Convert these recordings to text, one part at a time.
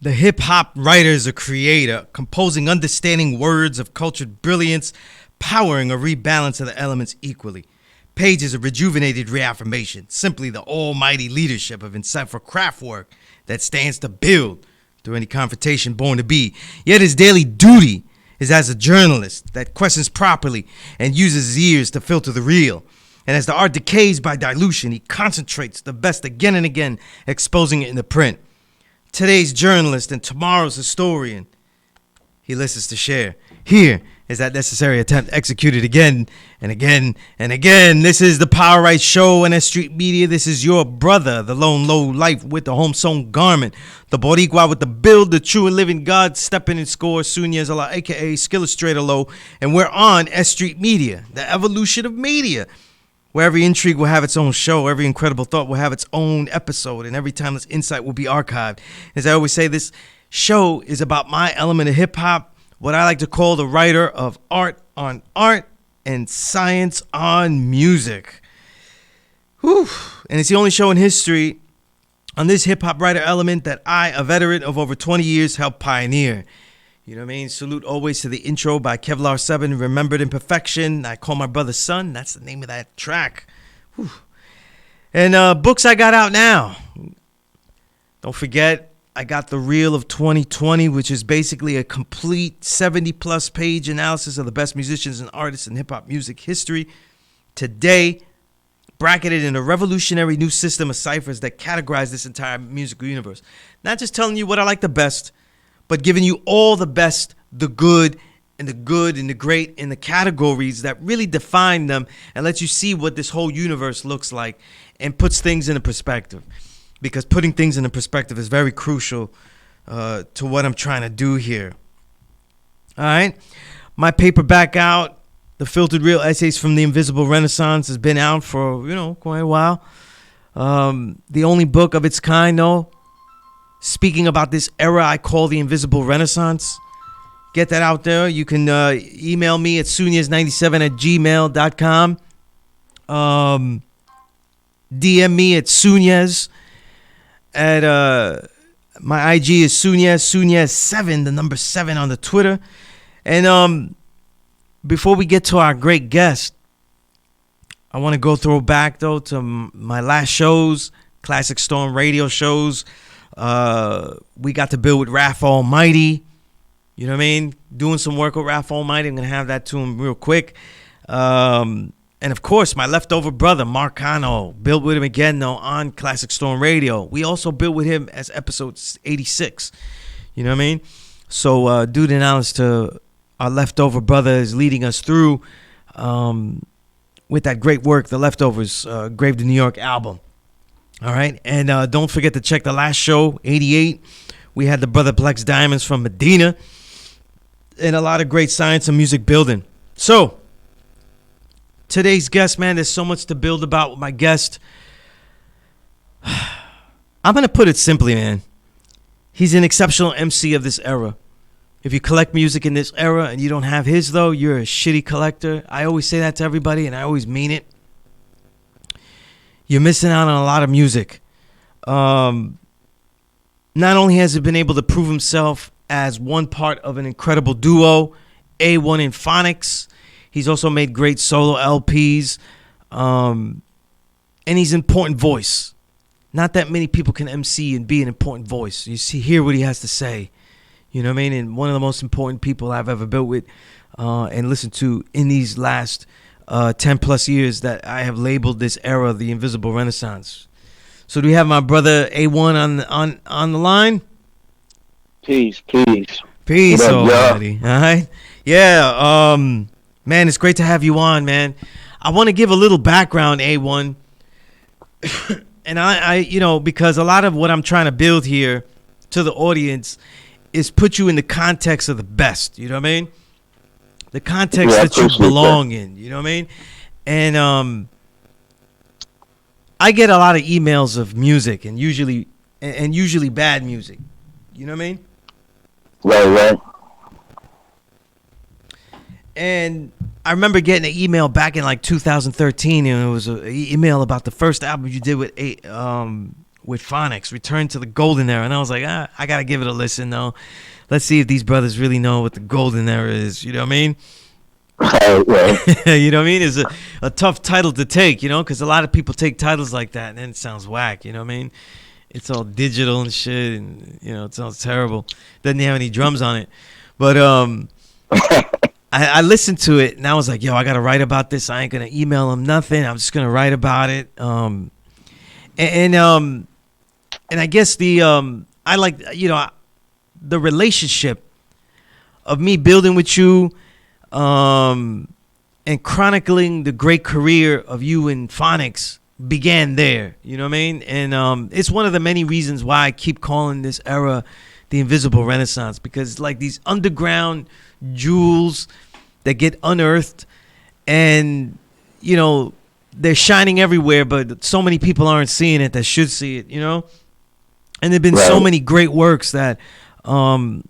The hip-hop writer is a creator, composing understanding words of cultured brilliance, powering a rebalance of the elements equally. Page is a rejuvenated reaffirmation, simply the almighty leadership of insightful craft work that stands to build through any confrontation born to be. Yet his daily duty is as a journalist that questions properly and uses his ears to filter the real. And as the art decays by dilution, he concentrates the best again and again, exposing it in the print. Today's journalist and tomorrow's historian, he listens to share. Here is that necessary attempt executed again and again and again. This is the Power Right Show and S.STREET Media. This is your brother, the lone low life with the home sewn garment, the Boricua with the build, the true and living God, stepping in score, Sunyas Allah, aka Skillustrator Low, and we're on S.STREET Media, the evolution of media, where every intrigue will have its own show, every incredible thought will have its own episode, and every timeless insight will be archived. As I always say, this show is about my element of hip-hop, what I like to call the writer of art on art and science on music. Whew. And it's the only show in history on this hip-hop writer element that I, a veteran of over 20 years, helped pioneer. You know what I mean? Salute always to the intro by Kevlar 7, Remembered Imperfection. I Call My Brother Son. That's the name of that track. Whew. And books I got out now. Don't forget, I got The Reel of 2020, which is basically a complete 70-plus page analysis of the best musicians and artists in hip-hop music history. Today, bracketed in a revolutionary new system of ciphers that categorize this entire musical universe. Not just telling you what I like the best, but giving you all the best, the good and the great and the categories that really define them and let you see what this whole universe looks like and puts things into perspective. Because putting things into perspective is very crucial to what I'm trying to do here. All right. My paperback out, The Filtered Real Essays from the Invisible Renaissance, has been out for, quite a while. The only book of its kind, though, speaking about this era I call the Invisible Renaissance. Get that out there. You can email me at sunyas97@gmail.com. DM me at Sunyas. At my IG is Sunyas7, the number 7 on the Twitter. And before we get to our great guest, I want to go throw back, though, to my last shows, Classic Storm radio shows. We got to build with Raph Almighty. You know what I mean? Doing some work with Raph Almighty. I'm going to have that to him real quick. And, of course, my leftover brother, Marcano. Built with him again, though, on Classic Storm Radio. We also built with him as episode 86. You know what I mean? So, due to knowledge to our leftover brother is leading us through with that great work, The Leftovers, Grave to New York album. All right, and don't forget to check the last show, 88. We had the brother Plex Diamonds from Medina and a lot of great science and music building. So, today's guest, man, there's so much to build about with my guest. I'm going to put it simply, man. He's an exceptional MC of this era. If you collect music in this era and you don't have his, though, you're a shitty collector. I always say that to everybody, and I always mean it. You're missing out on a lot of music. Not only has he been able to prove himself as one part of an incredible duo, Awon in Phonics, he's also made great solo LPs, and he's an important voice. Not that many people can MC and be an important voice. You see, hear what he has to say. You know what I mean? And one of the most important people I've ever built with and listened to in these last 10 plus years that I have labeled this era the Invisible Renaissance. So do we have my brother Awon on the line? Peace. Peace, already. All right. Yeah. Man, it's great to have you on, man. I want to give a little background, Awon. And I because a lot of what I'm trying to build here to the audience is put you in the context of the best. You know what I mean? The context that you belong in, you know what I mean? And I get a lot of emails of music and usually bad music. You know what I mean? Right. And I remember getting an email back in like 2013, and it was an email about the first album you did with with Phonics, Return to the Golden Era. And I was like, I got to give it a listen, though. Let's see if these brothers really know what the Golden Era is. You know what I mean? Right. You know what I mean? It's a tough title to take, you know, because a lot of people take titles like that and then it sounds whack. You know what I mean? It's all digital and shit, and you know it sounds terrible. Doesn't have any drums on it, but I listened to it and I was like, yo, I gotta write about this. I ain't gonna email him nothing. I'm just gonna write about it. And I guess I like, you know, the relationship of me building with you, and chronicling the great career of you in Phonics began there. You know what I mean? And it's one of the many reasons why I keep calling this era the Invisible Renaissance, because like these underground jewels that get unearthed, and you know they're shining everywhere, but so many people aren't seeing it that should see it, you know. And there've been so many great works that man,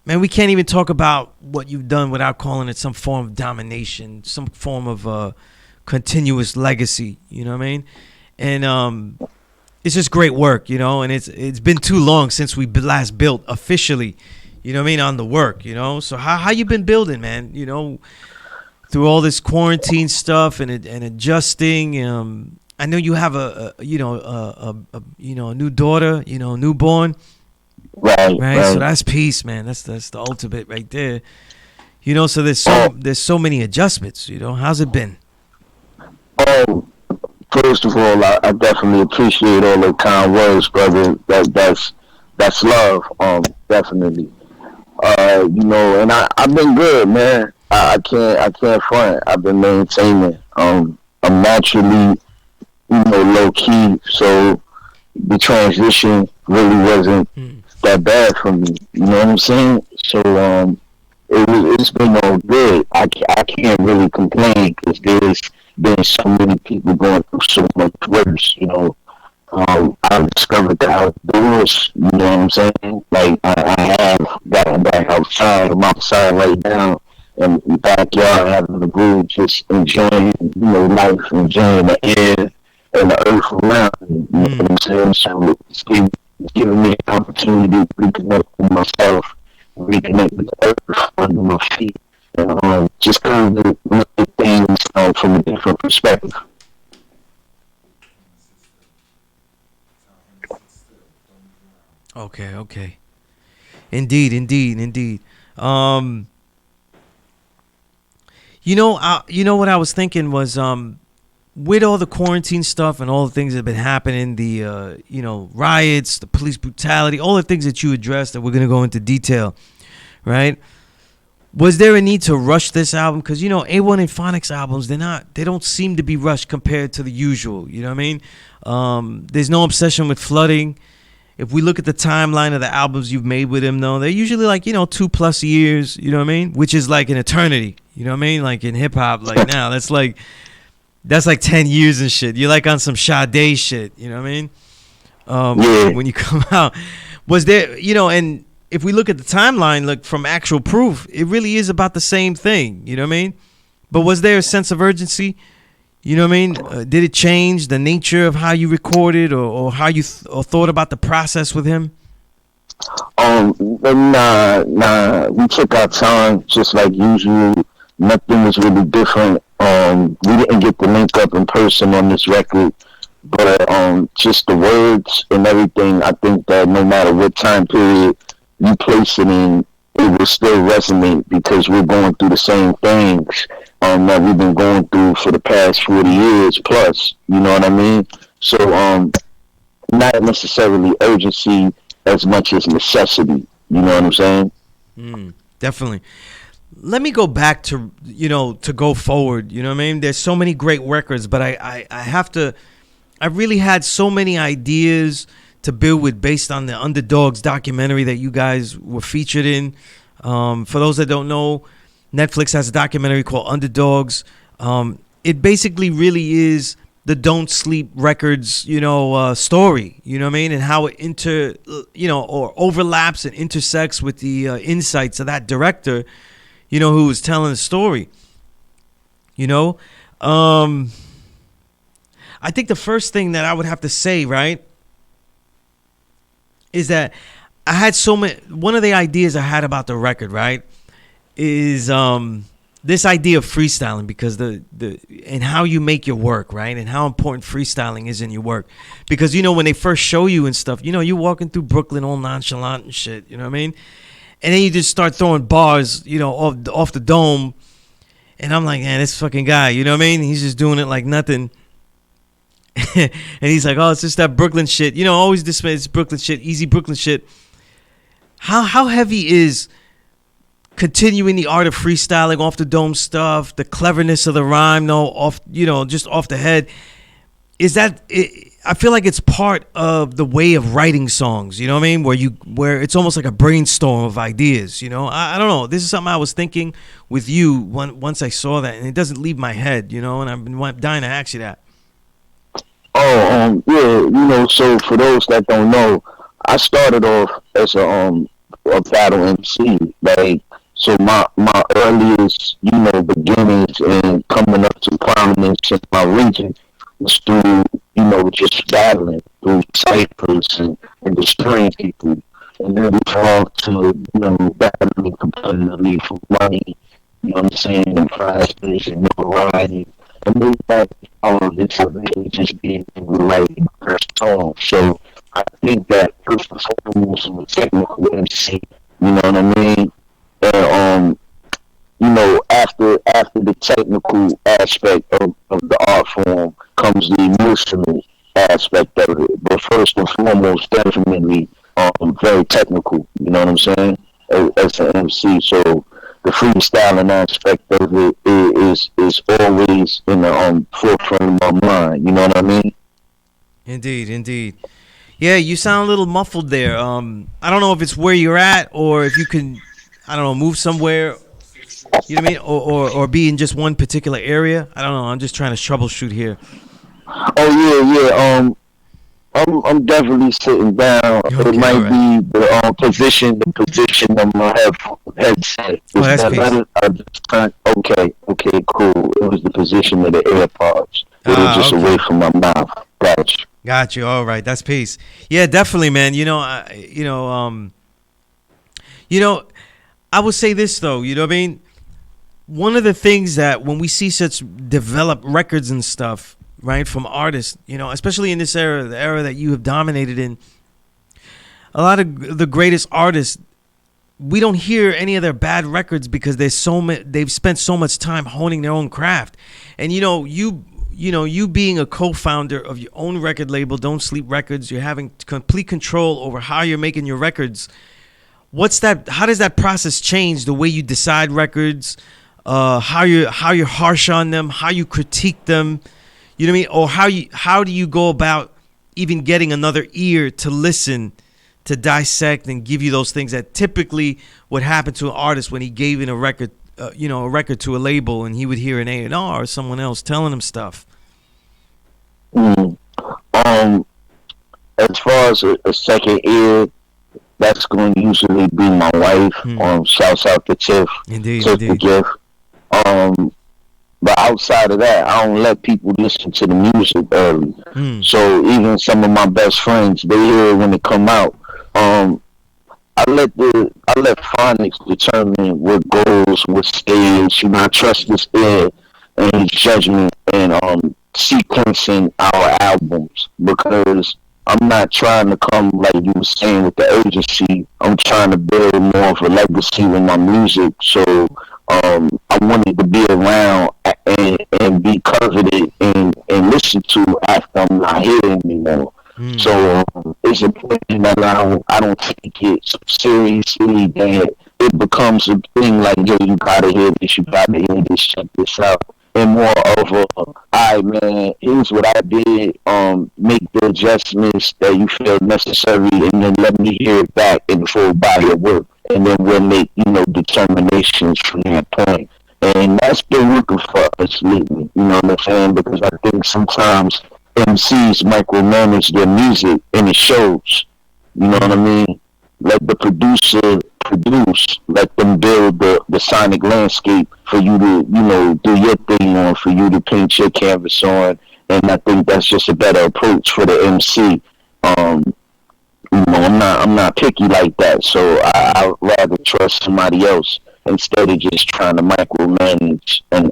we can't even talk about what you've done without calling it some form of domination, some form of continuous legacy, you know what I mean? And it's just great work, you know, and it's been too long since we last built officially, you know what I mean, on the work, you know. So how you been building, man, you know, through all this quarantine stuff and adjusting? I know you have a new daughter, you know, newborn. Right. So that's peace, man. That's the ultimate right there. You know, so there's so many adjustments, you know. How's it been? Oh, first of all, I definitely appreciate all the kind words, brother. That's love. Definitely. You know, and I've been good, man. I can't front. I've been maintaining. I'm naturally, you know, low key, so the transition really wasn't that bad for me. You know what I'm saying? So it's been all good. I can't really complain because there's been so many people going through so much worse. You know, I discovered the outdoors. You know what I'm saying? Like I have gotten back outside. I'm outside right now in the backyard having the groove, just enjoying, you know, life, enjoying the air and the earth around me. You know what I'm saying? So it's giving me an opportunity to reconnect with myself, reconnect with the earth under my feet, and just kind of look at things from a different perspective. Okay. Indeed. You know what I was thinking was with all the quarantine stuff and all the things that have been happening, the you know, riots, the police brutality, all the things that you addressed that we're gonna go into detail, right? Was there a need to rush this album? Because you know, Awon and Phonics albums, they don't seem to be rushed compared to the usual. You know what I mean? There's no obsession with flooding. If we look at the timeline of the albums you've made with him, though, they're usually like, you know, 2+ years. You know what I mean? Which is like an eternity. You know what I mean? Like in hip hop, like now, that's like 10 years and shit. You're like on some Sade shit. You know what I mean? When you come out, was there, you know, and if we look at the timeline, look from actual proof, it really is about the same thing. You know what I mean? But was there a sense of urgency? You know what I mean? Did it change the nature of how you recorded or how you or thought about the process with him? Nah. We took our time just like usual. Nothing was really different. We didn't get to link up in person on this record, but just the words and everything. I think that no matter what time period you place it in, it will still resonate because we're going through the same things that we've been going through for the past 40 years plus. You know what I mean? So not necessarily urgency as much as necessity. You know what I'm saying? Definitely. Let me go back to, you know, to go forward. You know what I mean? There's so many great records, but I have to, I really had so many ideas to build with based on the Underdogs documentary that you guys were featured in. For those that don't know, Netflix has a documentary called Underdogs. It basically really is the Don't Sleep Records, you know, story, you know what I mean? And how it or overlaps and intersects with the insights of that director, you know, who was telling the story. You know, I think the first thing that I would have to say, right, is that I had so many. One of the ideas I had about the record, right, is this idea of freestyling, because the and how you make your work, right, and how important freestyling is in your work, because when they first show you and stuff, you're walking through Brooklyn all nonchalant and shit, you know what I mean, and then you just start throwing bars, off the dome, and I'm like, man, this fucking guy, you know what I mean, he's just doing it like nothing. And he's like, oh, it's just that Brooklyn shit, always dismiss Brooklyn shit, easy Brooklyn shit. How heavy is continuing the art of freestyling, off the dome stuff, the cleverness of the rhyme, just off the head? Is that I feel like it's part of the way of writing songs, you know what I mean? Where it's almost like a brainstorm of ideas, I don't know. This is something I was thinking with you once I saw that, and it doesn't leave my head, and I've been dying to ask you that. Oh, yeah, so for those that don't know, I started off as a battle MC, like, so my earliest, beginnings and coming up to prominence in my region was through, just battling through ciphers and destroying people, and then we evolved to, battling competitively for money, you know what I'm saying, and prizes and notoriety. And then that it's really just being able to write her song. So I think that first and foremost I'm a technical MC, you know what I mean? And after the technical aspect of the art form comes the emotional aspect of it. But first and foremost, definitely very technical, you know what I'm saying? As an MC. So the freestyling aspect of it is always in the forefront of my mind. You know what I mean? Indeed. Yeah, you sound a little muffled there. I don't know if it's where you're at or if you can, I don't know, move somewhere. You know what I mean? Or be in just one particular area. I don't know. I'm just trying to troubleshoot here. Oh yeah. I'm definitely sitting down. Okay, it might right. be the position of my headset. Oh, that's peace. Okay, cool. It was the position of the AirPods. It was just Okay. away from my mouth. Gotcha. Got you. All right, that's peace. Yeah, definitely, man. I would say this though. You know what I mean? One of the things that when we see such developed records and stuff, right, from artists, especially in this era, the era that you have dominated in, a lot of the greatest artists, we don't hear any of their bad records because they've spent so much time honing their own craft. And you being a co-founder of your own record label, Don't Sleep Records, you're having complete control over how you're making your records. How does that process change the way you decide records, how you're harsh on them, how you critique them? You know what I mean? Or how do you go about even getting another ear to listen, to dissect and give you those things that typically would happen to an artist when he gave in a record, a record to a label, and he would hear an A&R or someone else telling him stuff. Mm. As far as a second ear, that's going to usually be my wife. Shouts out to Tiff. Indeed. The gift. But outside of that, I don't let people listen to the music early. So even some of my best friends, they hear it when it come out. I let phonics determine what goes, what stays. I trust this ear and his judgment and sequencing our albums, because I'm not trying to come, like you were saying, with the urgency. I'm trying to build more of a legacy with my music. So I wanted to be around and be coveted and listened to after I'm not here anymore. So it's important that I don't take it so seriously that it becomes a thing like, yo, you gotta hear this, check this out. And more of a, alright man, here's what I did, make the adjustments that you feel necessary, and then let me hear it back in the full body of work. And then we'll make, determinations from that point. And that's been working for us lately, you know what I'm saying? Because I think sometimes MCs micromanage their music and it shows. You know what I mean? Let the producer produce, let them build the sonic landscape for you to, do your thing on, for you to paint your canvas on. And I think that's just a better approach for the MC. I'm not picky like that. So I'd rather trust somebody else instead of just trying to micromanage and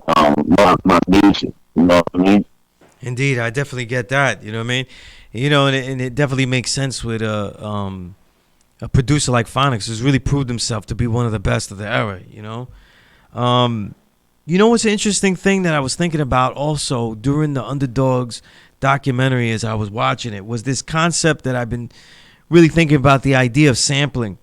my music. You know what I mean? Indeed, I definitely get that. You know what I mean? You know, and it definitely makes sense with a producer like Phonics, who's really proved himself to be one of the best of the era. You know what's an interesting thing that I was thinking about also during the Underdogs documentary as I was watching it was this concept that I've been really thinking about, the idea of sampling.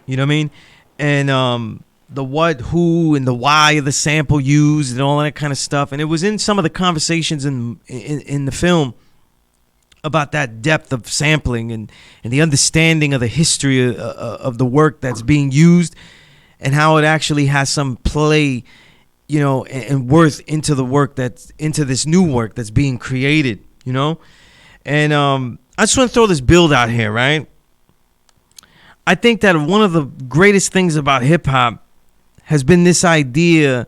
You know what I mean? And the what, who, and the why of the sample used and all that kind of stuff. And it was in some of the conversations in the film about that depth of sampling and the understanding of the history of the work that's being used and how it actually has some play, you know, and worth into the work that's into this new work that's being created, you know. And I just want to throw this build out here, right? I think that one of the greatest things about hip hop has been this idea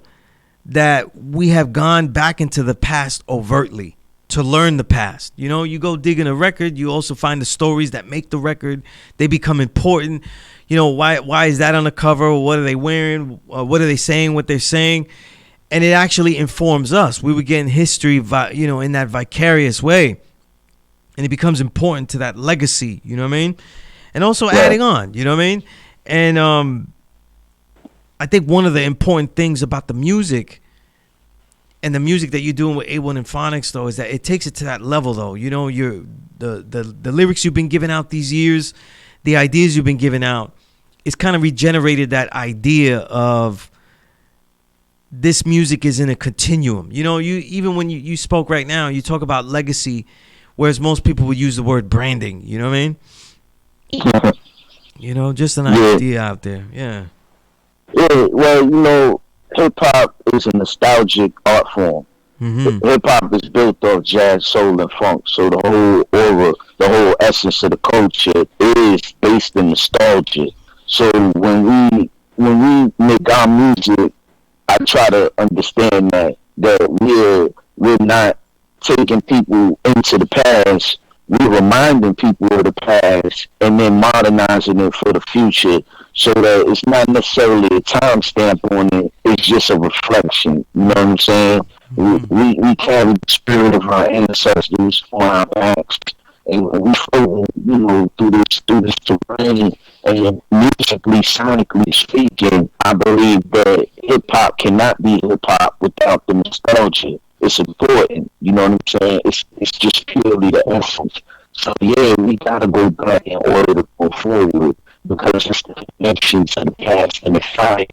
that we have gone back into the past overtly to learn the past. You know, you go digging a record, you also find the stories that make the record. They become important. You know, why is that on the cover? What are they wearing? What are they saying? What they're saying? And it actually informs us. We would get in history, you know, in that vicarious way. And it becomes important to that legacy, you know what I mean? And also adding on, you know what I mean? And I think one of the important things about the music and the music that you're doing with Awon and Phonics, though, is that it takes it to that level, though. You know, the lyrics you've been giving out these years, the ideas you've been giving out, it's kind of regenerated that idea of this music is in a continuum. You know, you even when you spoke right now, you talk about legacy, whereas most people would use the word branding. You know what I mean? You know, just an idea out there. Yeah. Yeah, well, you know, hip hop is a nostalgic art form. Mm-hmm. Hip hop is built off jazz, soul, and funk. So the whole aura, the whole essence of the culture is based in nostalgia. So when we make our music, I try to understand that we're not taking people into the past. We're reminding people of the past and then modernizing it for the future, so that it's not necessarily a timestamp on it. It's just a reflection. You know what I'm saying? We carry the spirit of our ancestors on our backs, and we flow, you know, through this terrain. And musically, sonically speaking, I believe that hip hop cannot be hip hop without the nostalgia. It's important, you know what I'm saying? It's just purely the essence. So yeah, we gotta go back in order to go forward, because it's the connections to the past and the fire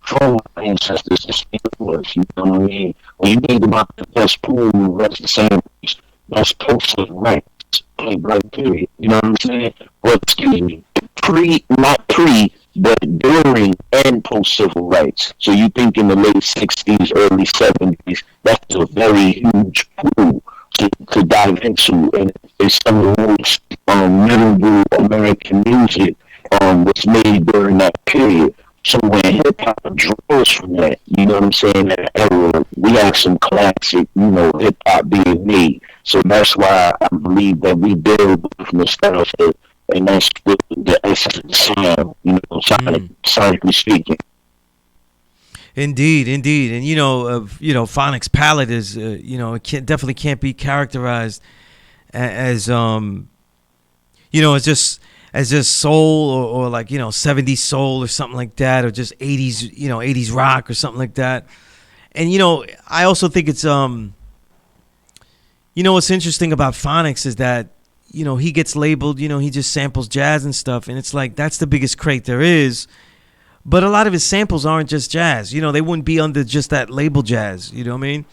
from our ancestors that speak for us. You know what I mean? When you think about the best pool, that's the same. That's post-civil rights, point blank period. You know what I'm saying? Well, excuse me, not pre, but during and post-civil rights. So you think in the late 60s, early 70s, that's a very huge pool to dive into. And it's some of the most memorable American music was made during that period. So when hip-hop draws from that, you know what I'm saying, that era, we have some classic, you know, hip-hop being made. So that's why I believe that we build with nostalgia, and that's the essence of the sound, you know, sonically speaking. Indeed, and you know, Phonics' palette is, you know, it definitely can't be characterized as, you know, as just soul or like, you know, 70s soul or something like that, or just 80s, you know, 80s rock or something like that. And you know, I also think it's you know, what's interesting about Phonics is that, you know, he gets labeled, you know, he just samples jazz and stuff, and it's like that's the biggest crate there is. But a lot of his samples aren't just jazz. You know, they wouldn't be under just that label jazz. You know what I mean?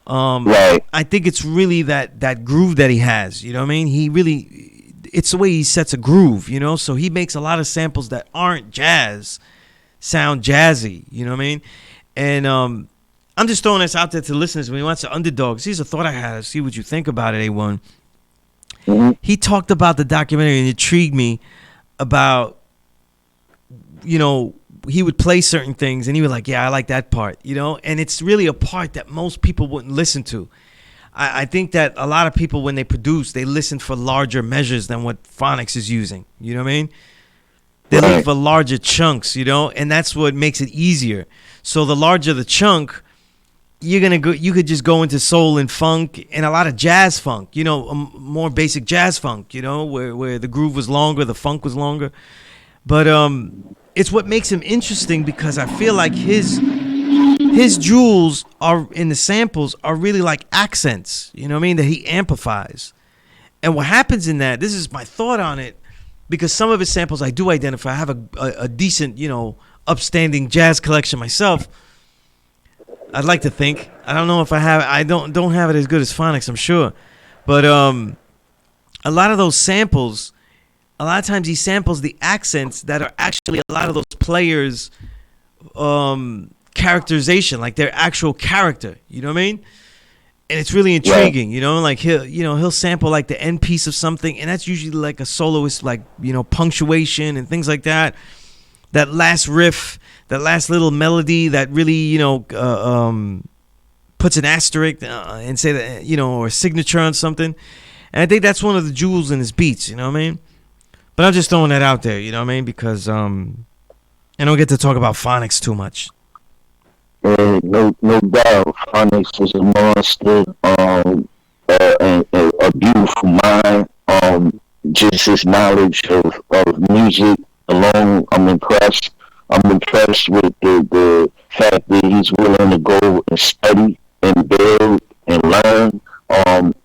Right. I think it's really that groove that he has. You know what I mean? It's the way he sets a groove. You know, so he makes a lot of samples that aren't jazz sound jazzy. You know what I mean? And I'm just throwing this out there to listeners. When he wants the Underdogs, here's a thought I had. See what you think about it, A1. Mm-hmm. He talked about the documentary and it intrigued me about, you know, he would play certain things and he was like, yeah, I like that part, you know, and it's really a part that most people wouldn't listen to. I think that a lot of people, when they produce, they listen for larger measures than what Phonics is using. You know what I mean? They look Right. for larger chunks, you know, and that's what makes it easier. So the larger the chunk, you're gonna go. You could just go into soul and funk and a lot of jazz funk, you know, more basic jazz funk, you know, where the groove was longer, the funk was longer. But it's what makes him interesting because I feel like his jewels are in the samples are really like accents, you know what I mean, that he amplifies. And what happens in that, this is my thought on it, because some of his samples I do identify. I have a decent, you know, upstanding jazz collection myself. I'd like to think. I don't know if I have. I don't have it as good as Phonics, I'm sure, but a lot of those samples, a lot of times he samples the accents that are actually a lot of those players' characterization, like their actual character. You know what I mean? And it's really intriguing. You know, like he'll sample like the end piece of something, and that's usually like a soloist, like, you know, punctuation and things like that. That last riff, that last little melody that really, you know, puts an asterisk and say that, you know, or a signature on something. And I think that's one of the jewels in his beats, you know what I mean? But I'm just throwing that out there, you know what I mean? Because I don't get to talk about Phonics too much. No doubt, Phonics is a monster, and a beautiful mind. Just his knowledge of music alone, I'm impressed. I'm impressed with the fact that he's willing to go and study and build and learn.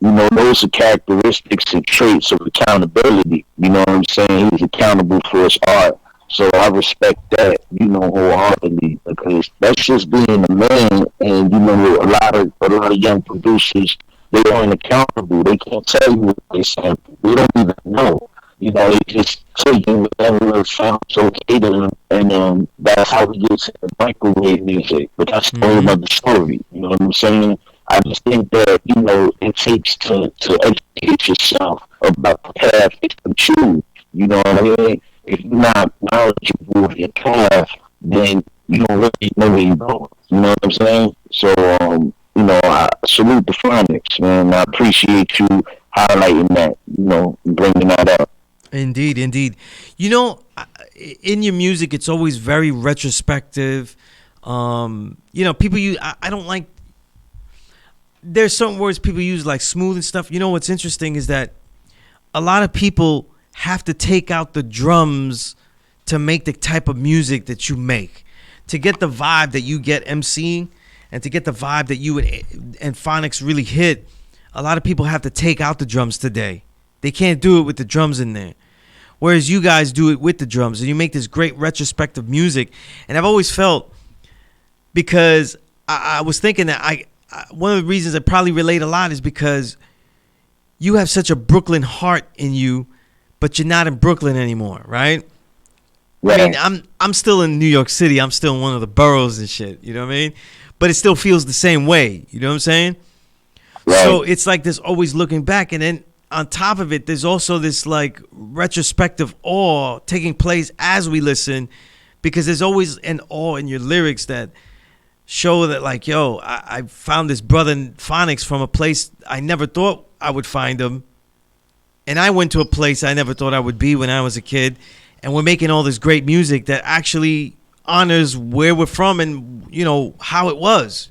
You know, those are characteristics and traits of accountability. You know what I'm saying? He's accountable for his art. So I respect that, you know, wholeheartedly, because that's just being a man. And you know, a lot of young producers, they aren't accountable. They can't tell you what they sample. They don't even know. You know, they just take you whatever sounds okay to them, and that's how we get to the microwave music. But that's the whole other story. You know what I'm saying? I just think that, you know, it takes to educate yourself about the path that you choose. You know what I mean? If you're not knowledgeable of your path, then you don't really know where you're going. You know what I'm saying? So, you know, I salute the Phonics, man. I appreciate you highlighting that, you know, bringing that up. Indeed, indeed. You know, in your music, it's always very retrospective. You know, people use, I don't like, there's certain words people use like smooth and stuff. You know, what's interesting is that a lot of people have to take out the drums to make the type of music that you make, to get the vibe that you get MCing, and to get the vibe that you and Phonics really hit. A lot of people have to take out the drums today. They can't do it with the drums in there. Whereas you guys do it with the drums, and you make this great retrospective music. And I've always felt, because I was thinking that one of the reasons I probably relate a lot is because you have such a Brooklyn heart in you, but you're not in Brooklyn anymore, right? Right. I mean, I'm still in New York City. I'm still in one of the boroughs and shit. You know what I mean? But it still feels the same way. You know what I'm saying? Right. So it's like this always looking back, and then on top of it, there's also this like retrospective awe taking place as we listen, because there's always an awe in your lyrics that show that, like, yo, I found this brother in Phonics from a place I never thought I would find him. And I went to a place I never thought I would be when I was a kid. And we're making all this great music that actually honors where we're from and, you know, how it was.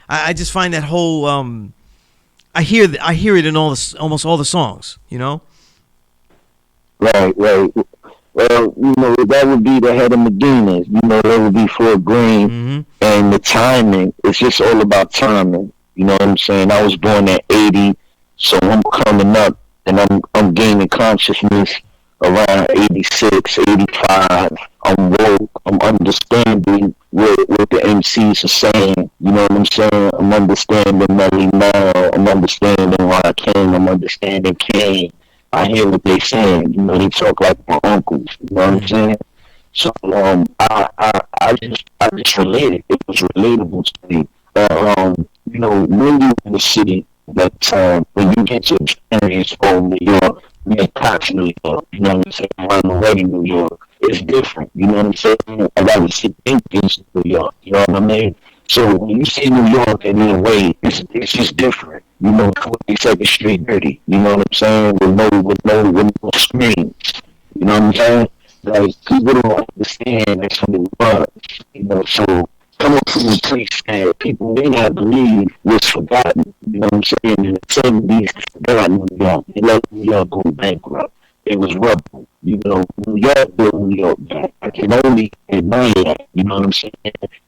I just find that whole I hear it in almost all the songs, you know? Right. Well, you know, that would be the head of Medina. You know, that would be Fort Greene. Mm-hmm. And the timing, it's just all about timing. You know what I'm saying? I was born at 80, so I'm coming up and I'm gaining consciousness around 86, 85. I'm woke. I'm understanding what the MCs are saying. You know what I'm saying? I'm understanding Melly Mel. I'm understanding Rakim. I'm understanding Kane. I hear what they saying. You know, they talk like my uncles. You know what I'm saying? So I just related. It was relatable to me. You know, when you're in the city, that time when you get to experience old New York, being Cox, New York, you know what I'm saying, around the way New York, it's different. You know what I'm saying? I gotta see things in New York. You know what I mean? So when you see New York in a way, it's just different. 22nd Street dirty. You know what I'm saying? With no screens. You know what I'm saying? Like people don't understand that's what it was. So coming from a place that people may not believe was forgotten. You know what I'm saying? In the 70s, forgotten New York. They let New York go bankrupt. It was rubble. New York built New York back. I can only admire that. You know what I'm saying?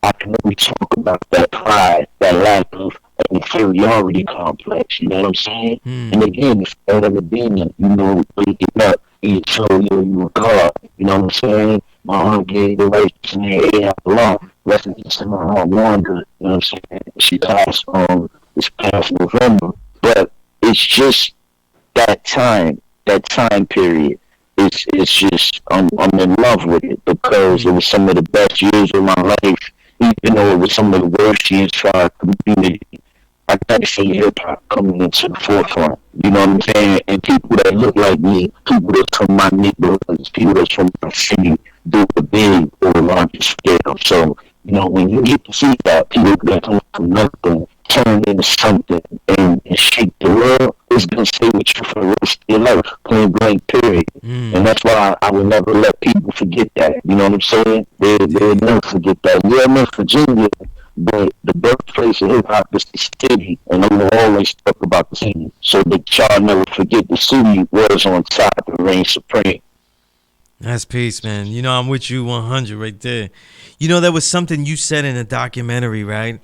I can only talk about that pride, that lack of an inferiority complex. You know what I'm saying? And again, it's part of the demon. Waking up and show you a God. You know what I'm saying? My aunt gave the rights in the air law. Rest in peace to my aunt Wanda. You know what I'm saying? She passed this past November. But it's just that time period. It's just I'm in love with it because it was some of the best years of my life, even though it was some of the worst years for our community. I gotta see hip hop coming into the forefront. You know what I'm saying? And people that look like me, people that's from my neighborhoods, people that's from my city, do it big or a larger scale. So, when you get to see that, people that come from nothing turn into something and shake the world, it's gonna stay with you for the rest of your life, point blank period. And that's why I will never let people forget that. You know what I'm saying? They'll never forget that. Yeah, I'm in Virginia, but the birthplace of hip hop is the city, and I'm gonna always talk about the city, so that y'all never forget the city was on top and reigned supreme. That's peace, man. I'm with you 100 right there. There was something you said in a documentary, right?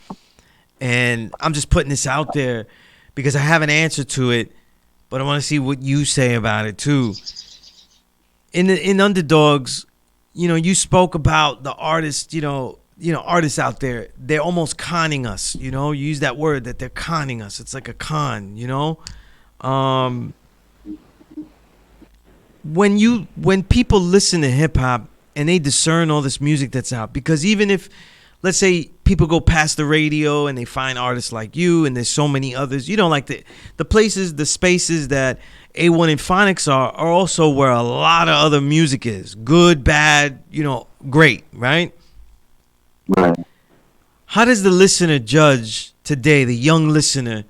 And I'm just putting this out there because I have an answer to it, but I want to see what you say about it too. In Underdogs, you spoke about the artists, artists out there, they're almost conning us, you use that word that they're conning us. It's like a con, when people listen to hip hop and they discern all this music that's out, because even if, let's say, people go past the radio and they find artists like you and there's so many others, like the places, the spaces that Awon and Phonics are also where a lot of other music is. Good, bad, great, right? Right. How does the listener judge today, the young listener,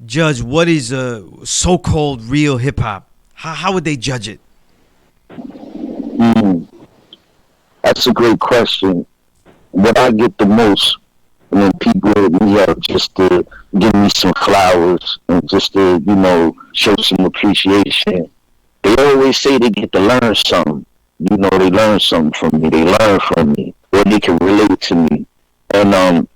judge what is a so-called real hip-hop? How would they judge it? That's a great question. What I get the most when people hit me up just to give me some flowers and just to, show some appreciation, they always say they get to learn something. They learn something from me. They learn from me, or they can relate to me. And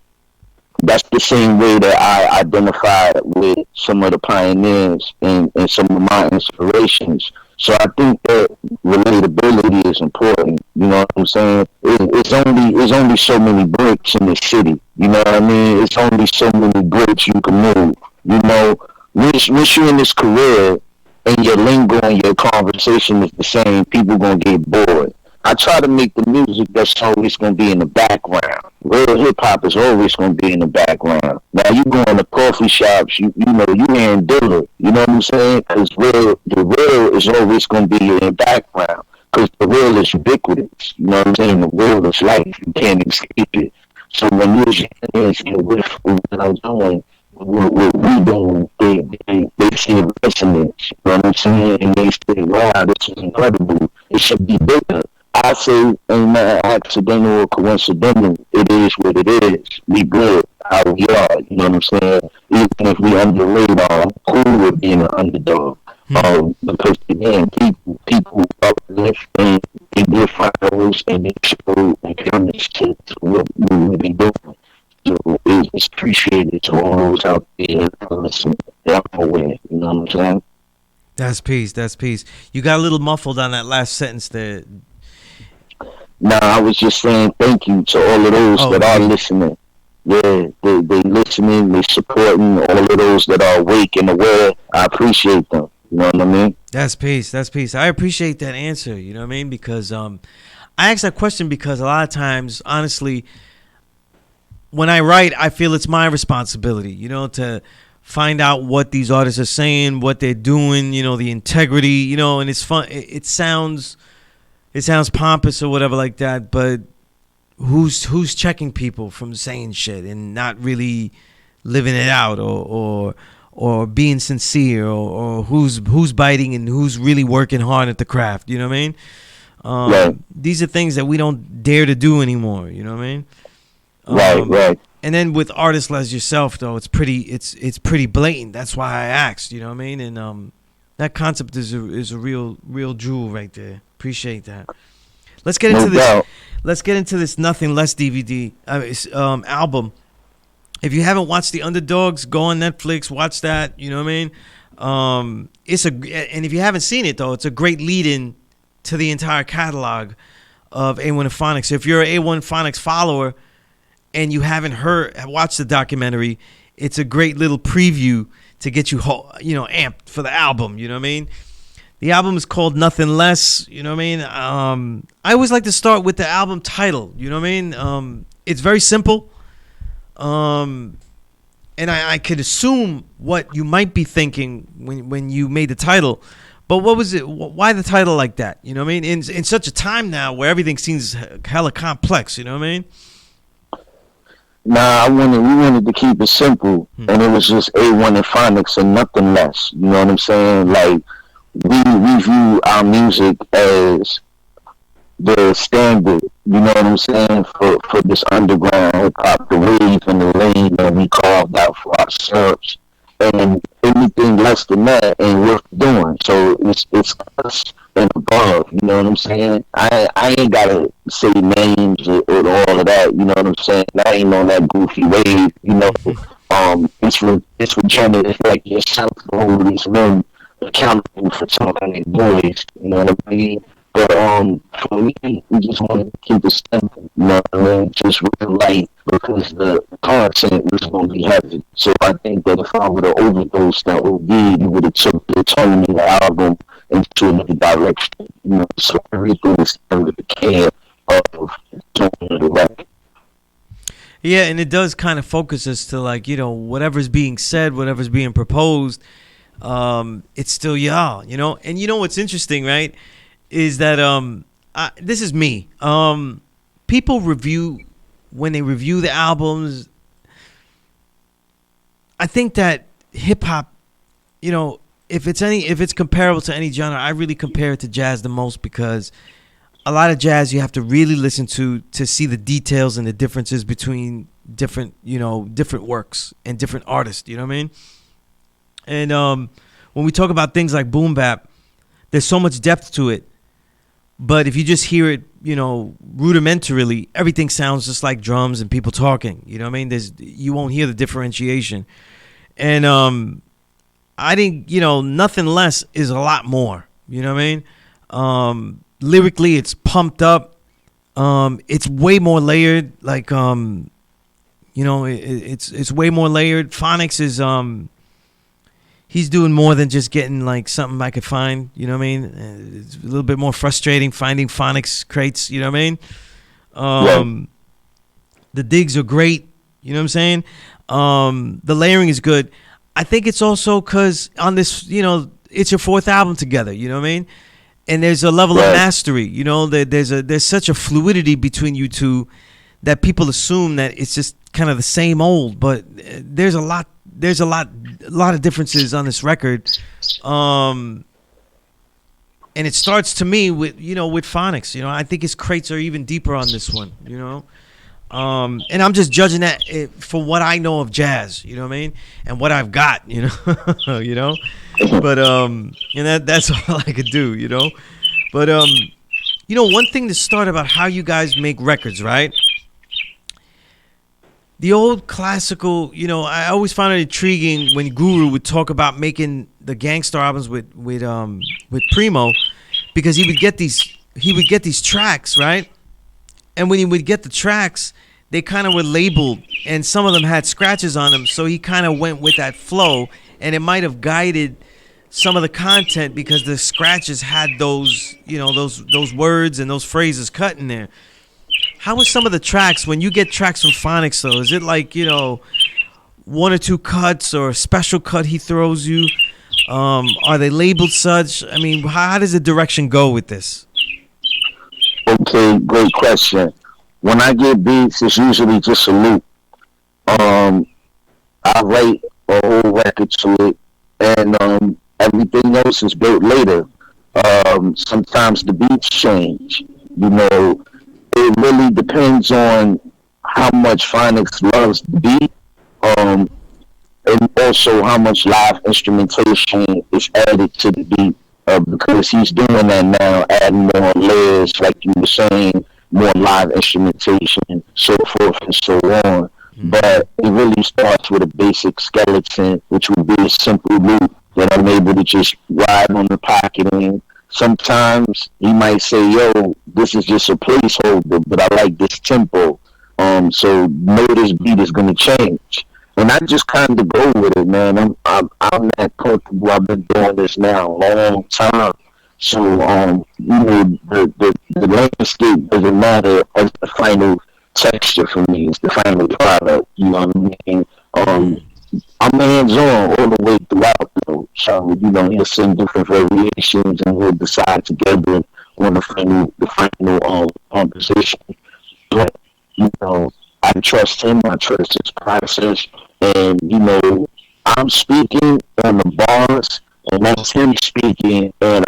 that's the same way that I identify with some of the pioneers and some of my inspirations. So I think that relatability is important. You know what I'm saying? It's only so many bricks in the city. You know what I mean? It's only so many bricks you can move. Once you're in this career and your lingo and your conversation is the same, people gonna get bored. I try to make the music that's always going to be in the background. Real hip hop is always going to be in the background. Now you go in the coffee shops, you hearing Dilla. You know what I'm saying? Because the real is always going to be in the background. Because the real is ubiquitous. You know what I'm saying? The real is life. You can't escape it. So when you're with what I'm doing, what we doing, they see resonance. You know what I'm saying? And they say, wow, this is incredible. It should be bigger. I say ain't nothing accidental or coincidental. It is what it is. We good how we are. You know what I'm saying? Even if we under the radar, I'm cool with being an underdog. Because again, people uplift and they give flowers and they show encouragement to what we be doing. So it's appreciated to all those out there that listen. They're aware. You know what I'm saying? That's peace. That's peace. You got a little muffled on that last sentence there. Nah, I was just saying thank you to all of those that are listening. Yeah, they listening, they supporting all of those that are awake and aware. I appreciate them. You know what I mean? That's peace. That's peace. I appreciate that answer. You know what I mean? Because I asked that question because a lot of times, honestly, when I write, I feel it's my responsibility, to find out what these artists are saying, what they're doing, the integrity, and it's fun. It sounds pompous or whatever like that, but who's checking people from saying shit and not really living it out, or being sincere, or who's biting and who's really working hard at the craft. You know what I mean? Right. These are things that we don't dare to do anymore. You know what I mean? Right. And then with artists like yourself, though, it's pretty blatant. That's why I asked. You know what I mean? And that concept is a real jewel right there. Appreciate that. Let's get into No this. doubt. Let's get into this Nothing Less DVD album. If you haven't watched The Underdogs, go on Netflix, watch that. You know what I mean? And if you haven't seen it though, it's a great lead-in to the entire catalog of A1 Phonics. If you're an A1 Phonics follower and you haven't watched the documentary, it's a great little preview to get you amped for the album. You know what I mean? The album is called Nothing Less. You know what I mean? I always like to start with the album title. You know what I mean? It's very simple. And I could assume what you might be thinking when you made the title. But what was it? Why the title like that? You know what I mean? In such a time now where everything seems hella complex. You know what I mean? Nah, we wanted to keep it simple, and it was just A1 and Phonics and nothing less. You know what I'm saying? Like, we view our music as the standard, you know what I'm saying, for this underground hip hop, the wave and the lane that we carved out for ourselves. And anything less than that ain't worth doing. So it's us and above, you know what I'm saying? I ain't gotta say names or all of that, you know what I'm saying? I ain't on that goofy wave, you know. It's regenerative, like yourself, hold these men accountable for talking like boys, you know what I mean? But for me, we just wanted to keep it simple, you know what I mean? Just real light, because the content was going to be heavy. So I think that if I would have overdosed that OD, it would have took the tone of the album into another direction, you know? So everything is under the care of the tone of the record. Yeah, and it does kind of focus us to, like, you know, whatever's being said, whatever's being proposed, it's still y'all, you know? And you know what's interesting, right? Is that this is me. People when they review the albums. I think that hip hop, you know, if it's comparable to any genre, I really compare it to jazz the most, because a lot of jazz you have to really listen to see the details and the differences between different works and different artists. You know what I mean? And when we talk about things like boom bap, there's so much depth to it. But if you just hear it, you know, rudimentarily, everything sounds just like drums and people talking. You know what I mean? You won't hear the differentiation. And I think, you know, Nothing Less is a lot more. You know what I mean? Lyrically, it's pumped up. It's way more layered. Like, you know, it's way more layered. Phonics is he's doing more than just getting like something I could find, you know what I mean? It's a little bit more frustrating finding Phonics crates, you know what I mean? The digs are great, you know what I'm saying? The layering is good. I think it's also because on this, you know, it's your fourth album together, you know what I mean? And there's a level of mastery, you know, there's such a fluidity between you two that people assume that it's just kind of the same old, but there's a lot of differences on this record. And it starts to me with Phonics, you know. I think his crates are even deeper on this one, you know. And I'm just judging that for what I know of jazz, you know what I mean? And what I've got, you know, you know. But and that's all I could do, you know. But you know, one thing to start about how you guys make records, right? The old classical, you know, I always found it intriguing when Guru would talk about making the gangster albums with Primo, because he would get these tracks, right? And when he would get the tracks, they kind of were labeled, and some of them had scratches on them, so he kind of went with that flow, and it might have guided some of the content because the scratches had those, you know, those words and those phrases cut in there. How are some of the tracks, when you get tracks from Phonics, though? Is it like, you know, one or two cuts or a special cut he throws you? Are they labeled such? I mean, how does the direction go with this? Okay, great question. when I get beats, it's usually just a loop. Um, I write a whole record to it, and everything else is built later. Sometimes the beats change. You know, it really depends on how much Phonics loves the beat, um, and also how much live instrumentation is added to the beat. Because he's doing that now, adding more layers, like you were saying, more live instrumentation, so forth and so on. Mm-hmm. But it really starts with a basic skeleton, which would be a simple loop that I'm able to just ride on the pocketing. Sometimes he might say, "Yo, this is just a placeholder, but I like this tempo." So know this beat is gonna change, and I just kind of go with it, man. I'm that comfortable. I've been doing this now a long time. So the landscape doesn't matter as the final texture for me. It's the final product. You know what I mean? Mm. I'm hands on all the way throughout though. So, he'll send different variations and we'll decide together on the final composition. But, I trust him, I trust his process, and I'm speaking on the bars, and that's him speaking and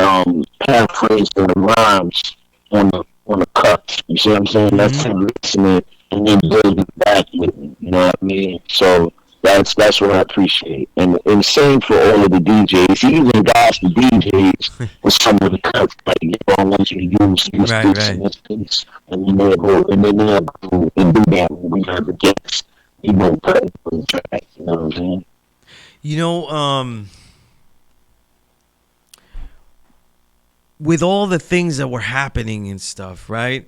paraphrasing the rhymes on the cuts. You see what I'm saying? That's Mm-hmm. him listening and then building back with me. You know what I mean? So that's what I appreciate. And same for all of the DJs. He even guys the DJs with some of the cuts like, I want you to use this Right, piece right. and this piece, and then they'll go and do that when we have the guests. Put it on the track. You know what I'm saying? You know, with all the things that were happening and stuff, right?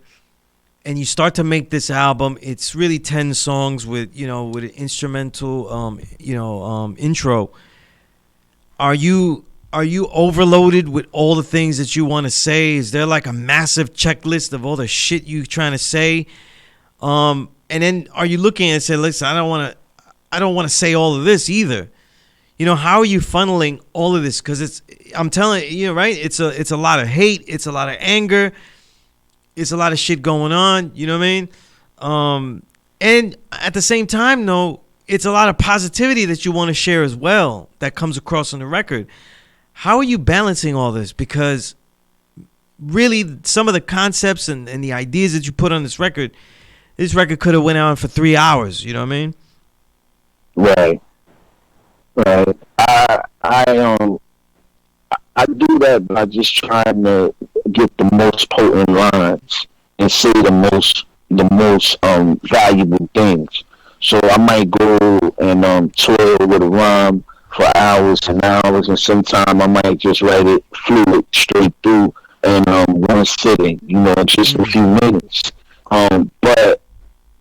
And you start to make this album, it's really 10 songs with, with an instrumental, intro. Are you overloaded with all the things that you want to say? Is there like a massive checklist of all the shit you trying to say? And then are you looking and say, listen, I don't want to say all of this either. How are you funneling all of this? Because I'm telling you, right? It's a lot of hate. It's a lot of anger. It's a lot of shit going on. You know what I mean? And at the same time, though, it's a lot of positivity that you want to share as well that comes across on the record. How are you balancing all this? Because really, some of the concepts and the ideas that you put on this record could have went on for 3 hours. You know what I mean? Right. Right. I do that by just trying to get the most potent lines and say the most valuable things. So I might go and toil with a rhyme for hours and hours, and sometimes I might just write it fluid straight through in one sitting, just a Mm. few minutes. But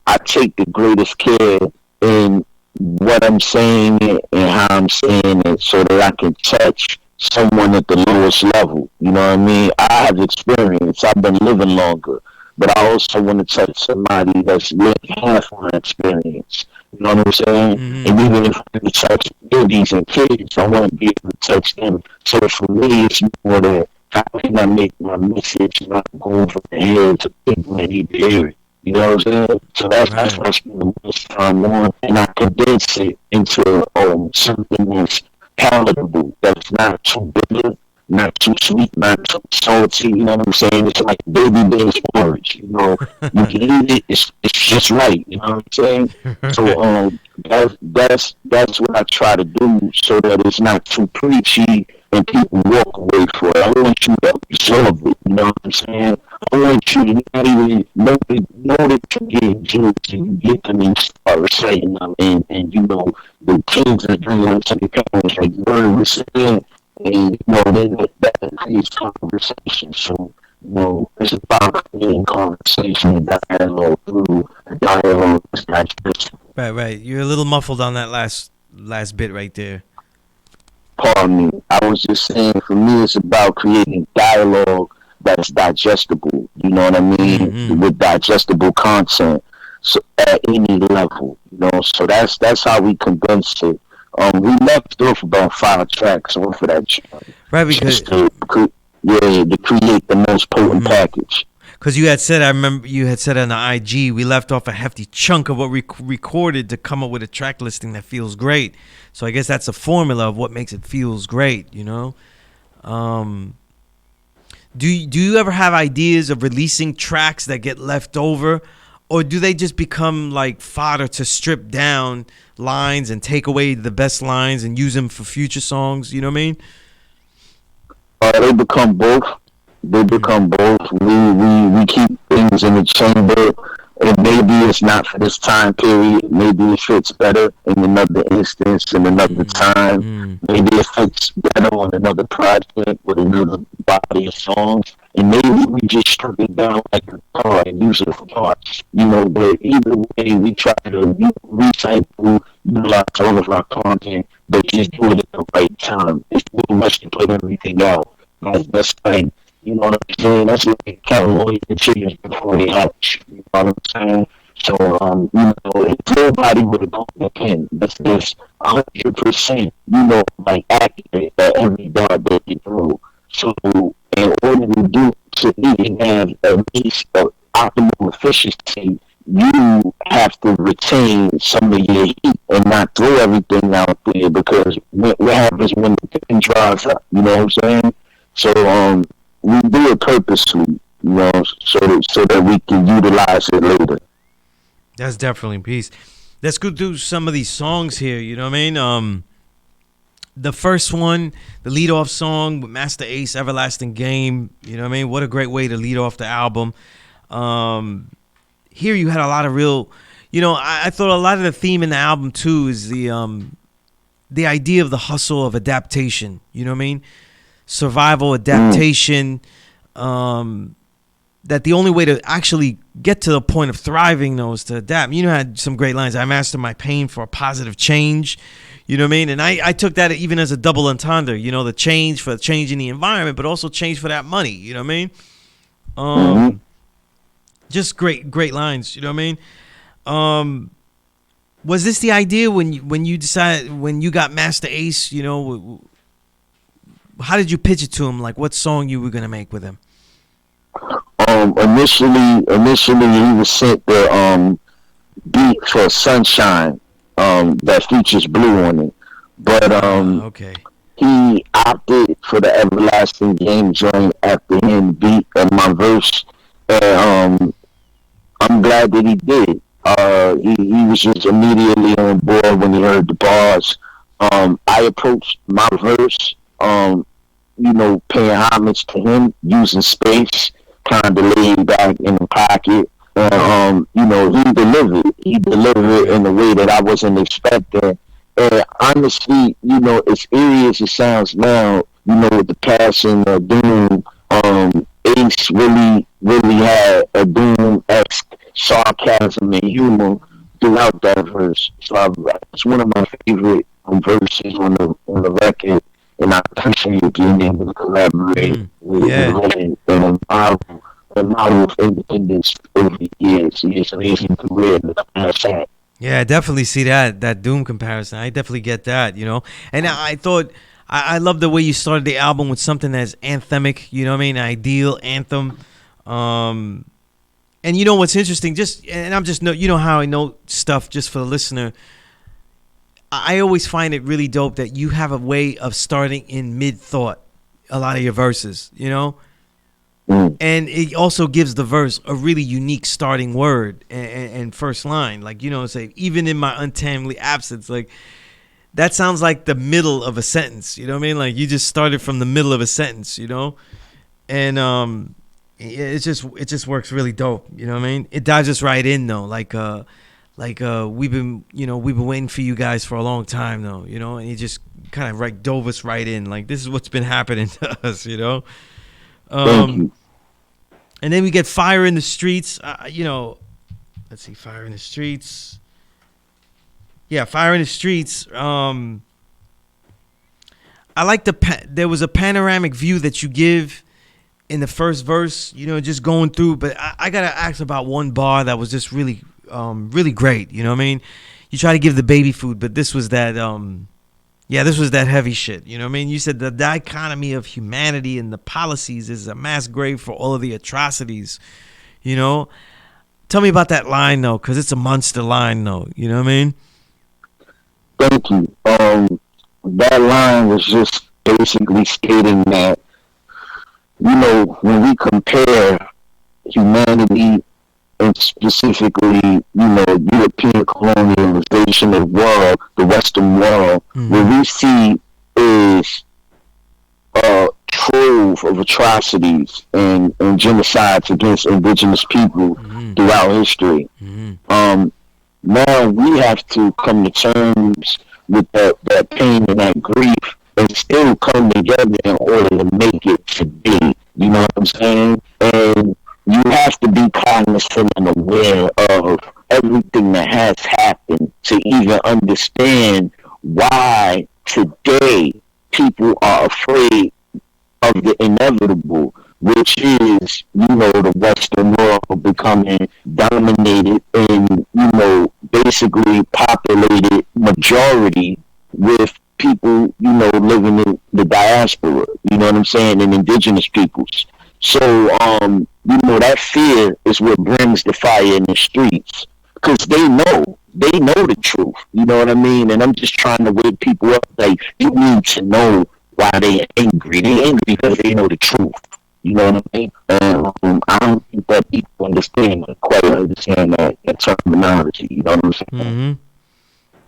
I take the greatest care in what I'm saying and how I'm saying it so that I can touch someone at the lowest level. You know what I mean? I have experience. I've been living longer. But I also want to touch somebody that's lived half my experience. You know what I'm saying? Mm-hmm. And even if I touch babies and kids, I want to be able to touch them. So for me, it's more that how can I make my message not go over the head to people that need to hear it? You know what I'm saying? So that's Right. what I spend the most time on, and I condense it into something that's palatable, that's not too bitter, not too sweet, not too salty. You know what I'm saying? It's like baby beans porridge. You can eat it. It's just right. You know what I'm saying? So Right. that's what I try to do so that it's not too preachy and people walk away for it. I want you to absorb it. You know what I'm saying? I want you to not even know that you're getting jokes and you get them and start reciting them and the kids are bringing them to the parents like Bird was saying and then that creates conversation. So it's about creating conversation and dialogue through dialogue is digestion. Right, right. You're a little muffled on that last bit right there. Pardon me. I was just saying, for me, it's about creating dialogue that's digestible. You know what I mean? Mm-hmm. With digestible content, so at any level. So that's how we condense it. We left off about 5 tracks off of that joint, Right, because just to create the most potent package. Because you had said, I remember you had said on the IG, we left off a hefty chunk of what we recorded to come up with a track listing that feels great. So I guess that's a formula of what makes it feels great, you know? Do you ever have ideas of releasing tracks that get left over? Or do they just become like fodder to strip down lines and take away the best lines and use them for future songs? You know what I mean? They become both. They become both. We keep things in the chamber, and maybe it's not for this time period. Maybe it fits better in another instance, in another time. Maybe it fits better on another project with another body of songs. And maybe we just strip it down like a car and use it for parts. You know, but either way, we try to recycle, utilize all of our content, but just do it at the right time. It's too much to put everything out. That's like, you know what I'm saying? That's like counting all your chickens before they hatch. You know what I'm saying? So, you know, if everybody would have gone in, that's just 100%, you know, like accurate at every dart that you throw. So, in order to even have at least optimal efficiency, you have to retain some of your heat and not throw everything out there, because what happens when the thing dries up? You know what I'm saying? So, we do it purposely, you know, so that we can utilize it later. That's definitely a piece. Let's go through some of these songs here. You know what I mean? The first one, the lead off song with Master Ace, Everlasting Game. You know what I mean? What a great way to lead off the album. Here you had a lot of real, you know, I thought a lot of the theme in the album too is the idea of the hustle of adaptation. You know what I mean? Survival, adaptation. That the only way to actually get to the point of thriving, though, is to adapt. You know, I had some great lines. I mastered my pain for a positive change. You know what I mean? And I took that even as a double entendre. You know, the change for changing the environment, but also change for that money. You know what I mean? Just great lines. You know what I mean? Was this the idea when you decided, when you got Master Ace? You know, how did you pitch it to him? Like, what song you were gonna make with him? Initially he was sent the beat for Sunshine, that features Blue on it. But okay. He opted for the Everlasting Game joint after hearing the beat of my verse. And I'm glad that he did. He was just immediately on board when he heard the bars. I approached my verse, you know, paying homage to him, using space, kind of laid back in the pocket. You know, he delivered in a way that I wasn't expecting. And honestly, you know, as eerie as it sounds now, you know, with the passing of Doom, Ace really had a Doom-esque sarcasm and humor throughout that verse. So it's one of my favorite verses on the record. And I appreciate being able to collaborate with him and a model of independence over the years. He has an amazing career in the past. Yeah, I definitely see that Doom comparison. I definitely get that, you know. And I thought I love the way you started the album with something that's anthemic, you know what I mean? Ideal anthem. And you know what's interesting? You know how I know stuff just for the listener. I always find it really dope that you have a way of starting in mid-thought a lot of your verses, you know? And it also gives the verse a really unique starting word and first line. Like, you know, say, even in my untimely absence, like, that sounds like the middle of a sentence, you know what I mean? Like, you just started from the middle of a sentence, you know? And it just works really dope, you know what I mean? It dives us right in, though, we've been waiting for you guys for a long time, though, you know, and he just kind of dove us right in, like, this is what's been happening to us, you know. And then we get Fire in the Streets, you know. Let's see, Fire in the Streets. Yeah, Fire in the Streets. I like there was a panoramic view that you give in the first verse, you know, just going through. But I gotta ask about one bar that was just really great. You know what I mean? You try to give the baby food, but this was that this was that heavy shit. You know what I mean? You said the dichotomy of humanity and the policies is a mass grave for all of the atrocities You know, tell me about that line though, because it's a monster line though. You know what I mean? Thank you. That line was just basically stating that, when we compare humanity and specifically, European colonialization of the world, the Western world, what we see is a trove of atrocities and genocides against indigenous people throughout history. Now we have to come to terms with that pain and that grief and still come together in order to make it today. You know what I'm saying? And you have to be cognizant and aware of everything that has happened to even understand why today people are afraid of the inevitable, which is, the Western world becoming dominated and, basically populated majority with people, living in the diaspora, you know what I'm saying, and indigenous peoples. So, that fear is what brings the fire in the streets, because they know the truth, you know what I mean? And I'm just trying to wake people up, like, you need to know why they're angry. They're angry because they know the truth. You know what I mean? I don't think that people quite understand that terminology. You know what I'm saying? Mm-hmm.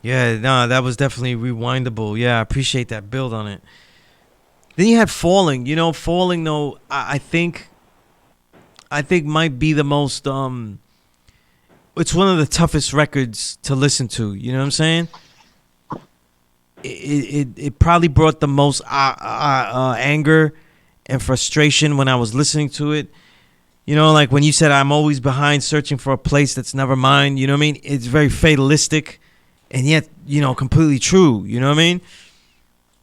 Yeah, no, that was definitely rewindable. Yeah, I appreciate that build on it. Then you had Falling. Falling though, I think might be the most it's one of the toughest records to listen to. You know what I'm saying? It probably brought the most anger and frustration when I was listening to it. Like when you said, I'm always behind searching for a place that's never mine. You know what I mean? It's very fatalistic and yet, completely true. You know what I mean?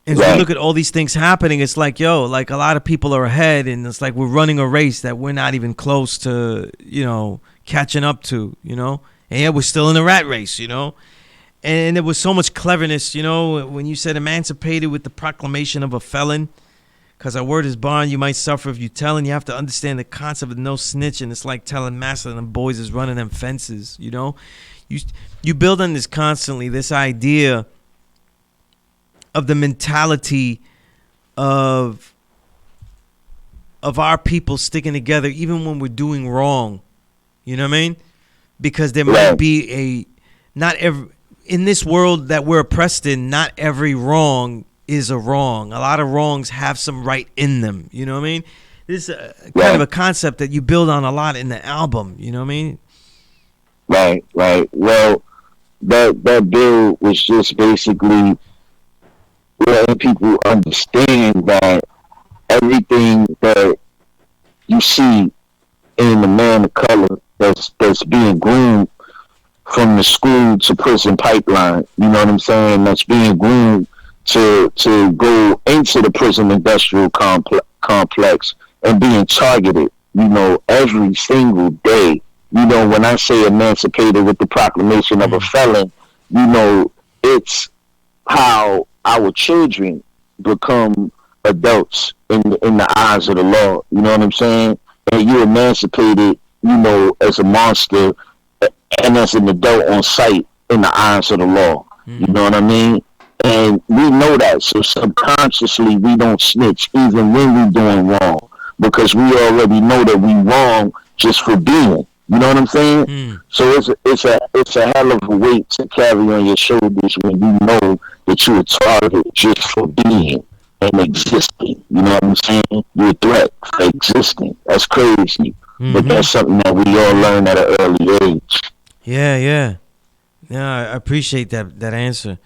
And so you look at all these things happening, it's like, like a lot of people are ahead and it's like we're running a race that we're not even close to, catching up to, and yet we're still in the rat race, And there was so much cleverness, when you said emancipated with the proclamation of a felon. Because our word is bond, you might suffer if you tell, and you have to understand the concept of no snitch, and it's like telling master them boys is running them fences, You build on this constantly, this idea of the mentality of our people sticking together even when we're doing wrong. You know what I mean? Because there might be in this world that we're oppressed in, not every wrong is a wrong. A lot of wrongs have some right in them. You know what I mean? This is kind of a concept that you build on a lot in the album. You know what I mean? Right. Well, that bill was just basically letting people understand that everything that you see in the man of color that's being groomed from the school to prison pipeline, you know what I'm saying? That's being groomed to go into the prison industrial complex and being targeted, every single day. When I say emancipated with the proclamation of a felon, it's how our children become adults in the eyes of the law. You know what I'm saying? And you're emancipated, as a monster and as an adult on sight in the eyes of the law. You know what I mean? And we know that, so subconsciously we don't snitch even when we're doing wrong, because we already know that we wrong just for being. You know what I'm saying? So it's a hell of a weight to carry on your shoulders when you know that you're a target just for being and existing. You know what I'm saying? You're a threat for existing. That's crazy, but that's something that we all learn at an early age. Yeah. I appreciate that answer.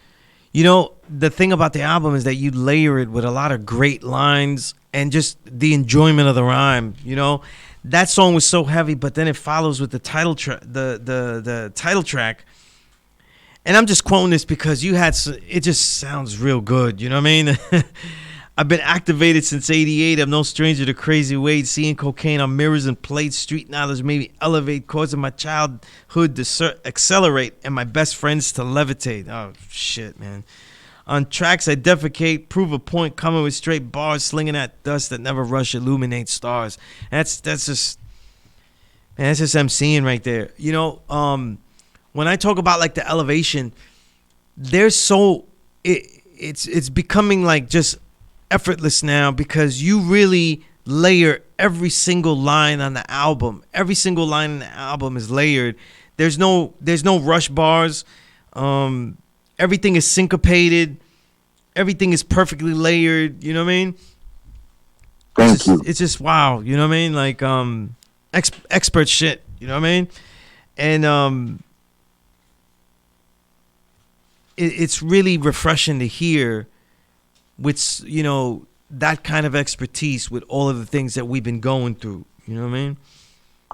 The thing about the album is that you layer it with a lot of great lines and just the enjoyment of the rhyme. That song was so heavy, but then it follows with the title track, the title track. And I'm just quoting this because it just sounds real good. You know what I mean? I've been activated since '88. I'm no stranger to crazy ways. Seeing cocaine on mirrors and plates. Street knowledge made me elevate, causing my childhood to accelerate and my best friends to levitate. Oh, shit, man. On tracks, I defecate, prove a point, coming with straight bars, slinging at dust that never rush, illuminate stars. That's just... And that's just MCing right there. When I talk about like the elevation, there's it's becoming like just effortless now because you really layer every single line on the album. Every single line in the album is layered. There's no rush bars. Everything is syncopated. Everything is perfectly layered. You know what I mean? Thank you. It's just wow. You know what I mean? Like expert shit. You know what I mean? And it's really refreshing to hear with that kind of expertise with all of the things that we've been going through. You know what I mean?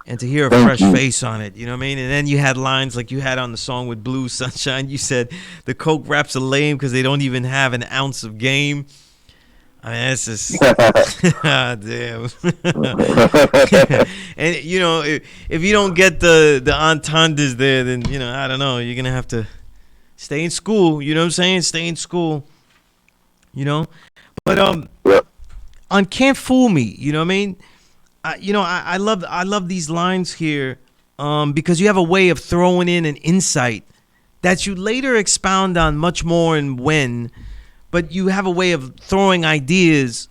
And to hear a fresh face on it, you know what I mean? And then you had lines like you had on the song with Blue Sunshine. You said the Coke raps are lame because they don't even have an ounce of game. I mean, that's just damn. And if you don't get the entendres there, then I don't know. You're gonna have to stay in school. You know what I'm saying? Stay in school. But on Can't Fool Me. You know what I mean? I love these lines here because you have a way of throwing in an insight that you later expound on much more and when, but you have a way of throwing ideas.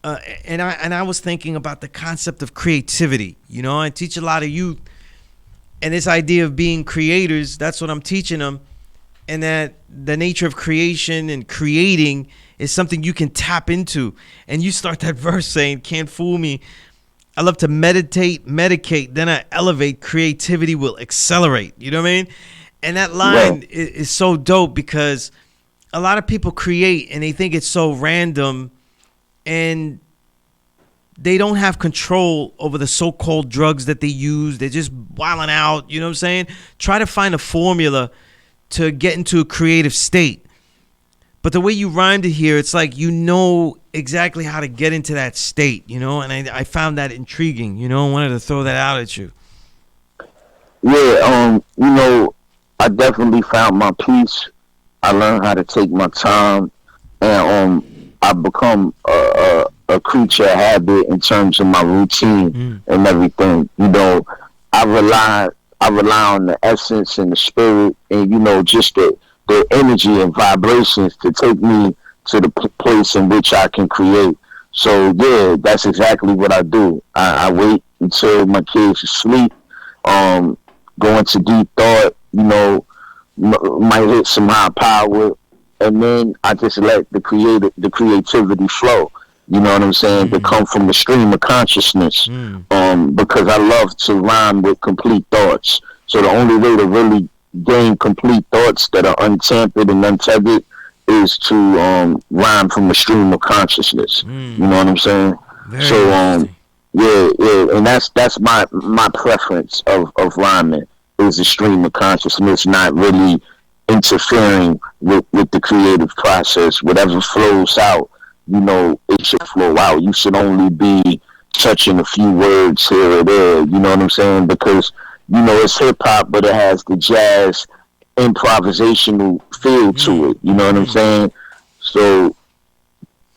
And I was thinking about the concept of creativity. I teach a lot of youth, and this idea of being creators. That's what I'm teaching them, and that the nature of creation and creating is something you can tap into. And you start that verse saying, "Can't fool me. I love to meditate, medicate, then I elevate. Creativity will accelerate." You know what I mean? And that line is so dope because a lot of people create and they think it's so random and they don't have control over the so-called drugs that they use. They're just wilding out. You know what I'm saying? Try to find a formula to get into a creative state. But the way you rhymed it here, it's like exactly how to get into that state, and I found that intriguing, I wanted to throw that out at you. Yeah, I definitely found my peace. I learned how to take my time, and I've become a creature of habit in terms of my routine and everything. I rely on the essence and the spirit, and just the energy and vibrations to take me to the place in which I can create. So yeah, that's exactly what I do. I wait until my kids are asleep, go into deep thought, might hit some high power, and then I just let the creativity flow. You know what I'm saying? To come from the stream of consciousness, because I love to rhyme with complete thoughts. So the only way to really gain complete thoughts that are untampered and untethered is to rhyme from a stream of consciousness. You know what I'm saying? Yeah, and that's my preference of rhyming is a stream of consciousness, not really interfering with the creative process. Whatever flows out, it should flow out. You should only be touching a few words here or there. You know what I'm saying? Because it's hip hop, but it has the jazz improvisational feel to it. You know what I'm saying? So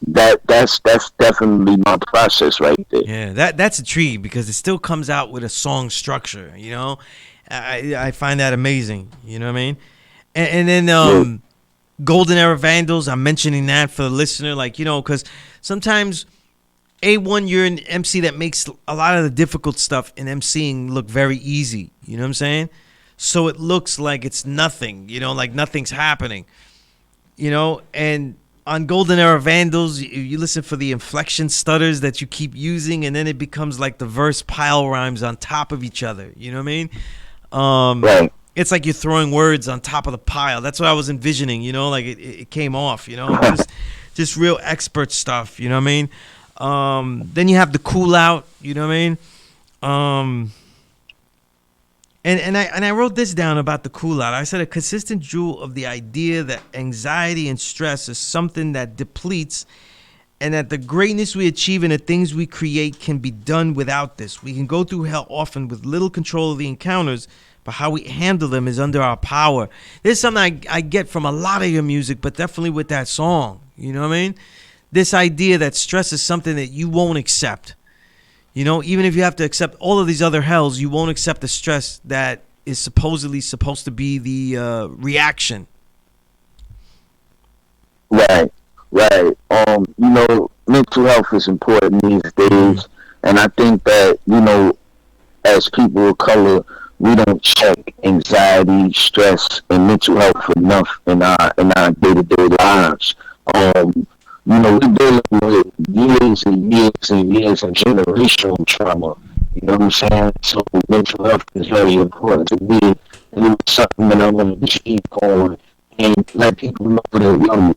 that's definitely my process right there. Yeah, that's intriguing because it still comes out with a song structure. I find that amazing. You know what I mean? And then Golden Era Vandals. I'm mentioning that for the listener, because sometimes. Awon, you're an MC that makes a lot of the difficult stuff in MCing look very easy. You know what I'm saying? So it looks like it's nothing, like nothing's happening. And on Golden Era Vandals, you listen for the inflection stutters that you keep using, and then it becomes like the verse pile rhymes on top of each other. You know what I mean? Right. It's like you're throwing words on top of the pile. That's what I was envisioning, like it came off, just real expert stuff, you know what I mean? Then you have the cool out, you know what I mean? And I wrote this down about the cool out. I said a consistent jewel of the idea that anxiety and stress is something that depletes, and that the greatness we achieve and the things we create can be done without this. We can go through hell often with little control of the encounters, but how we handle them is under our power. This is something I get from a lot of your music, but definitely with that song, you know what I mean? This idea that stress is something that you won't accept. You know, even if you have to accept all of these other hells, you won't accept the stress that is supposedly supposed to be the reaction. Right, right. You know, mental health is important these Mm-hmm. days, and I think that, you know, as people of color, we don't check anxiety, stress, and mental health enough in our day to day lives. You know, we're dealing with years and years and years of generational trauma. You know what I'm saying? So mental health is very important to me, and it's something that I want to speak on and let people know that,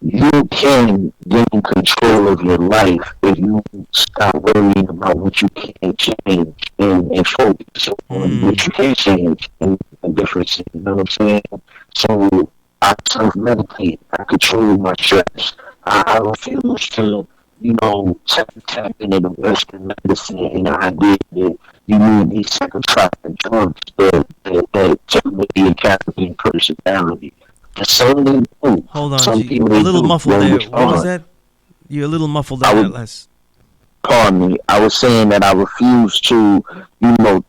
you can gain control of your life if you stop worrying about what you can't change and focus on what you can change and the difference. You know what I'm saying? So I self medicate. I control my stress. I refuse to, you know, tap into the Western medicine and the idea that you need these psychotropic drugs that take away your Capricorn personality. Some they do. Hold on, Some G. people A they little do muffled when there. What was respond. that? You're a little muffled I on that would last. pardon me. I was saying that I refuse to, you know,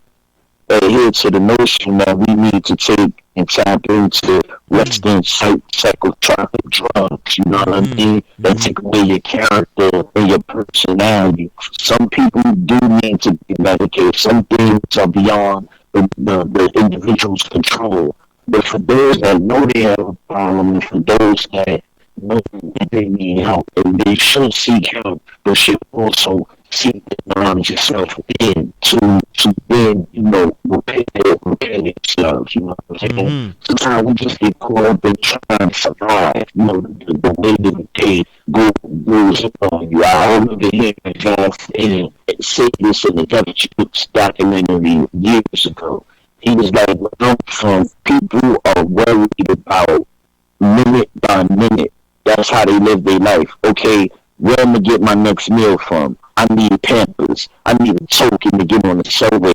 adhere to the notion that we need to take and tap into Mm. Western psychotropic drugs. You know what I Mm-hmm. mean? That Mm-hmm. take away your character and your personality. Some people do need to be medicated. Some things are beyond the individual's control. But for those that know they have a problem, and for those that know that they need help, and they should seek help, but should also seek the knowledge yourself within to then, you know, repair themselves, you know what I'm saying? Mm-hmm. Sometimes we just get caught up in trying to survive, you know, the way that the day goes on you. I remember hearing John Finn say this in the Devil Chips documentary years ago. He was like, from people are worried about minute by minute. That's how they live their life. Okay, where am I gonna get my next meal from? I need Pampers. I need a token to get on the subway.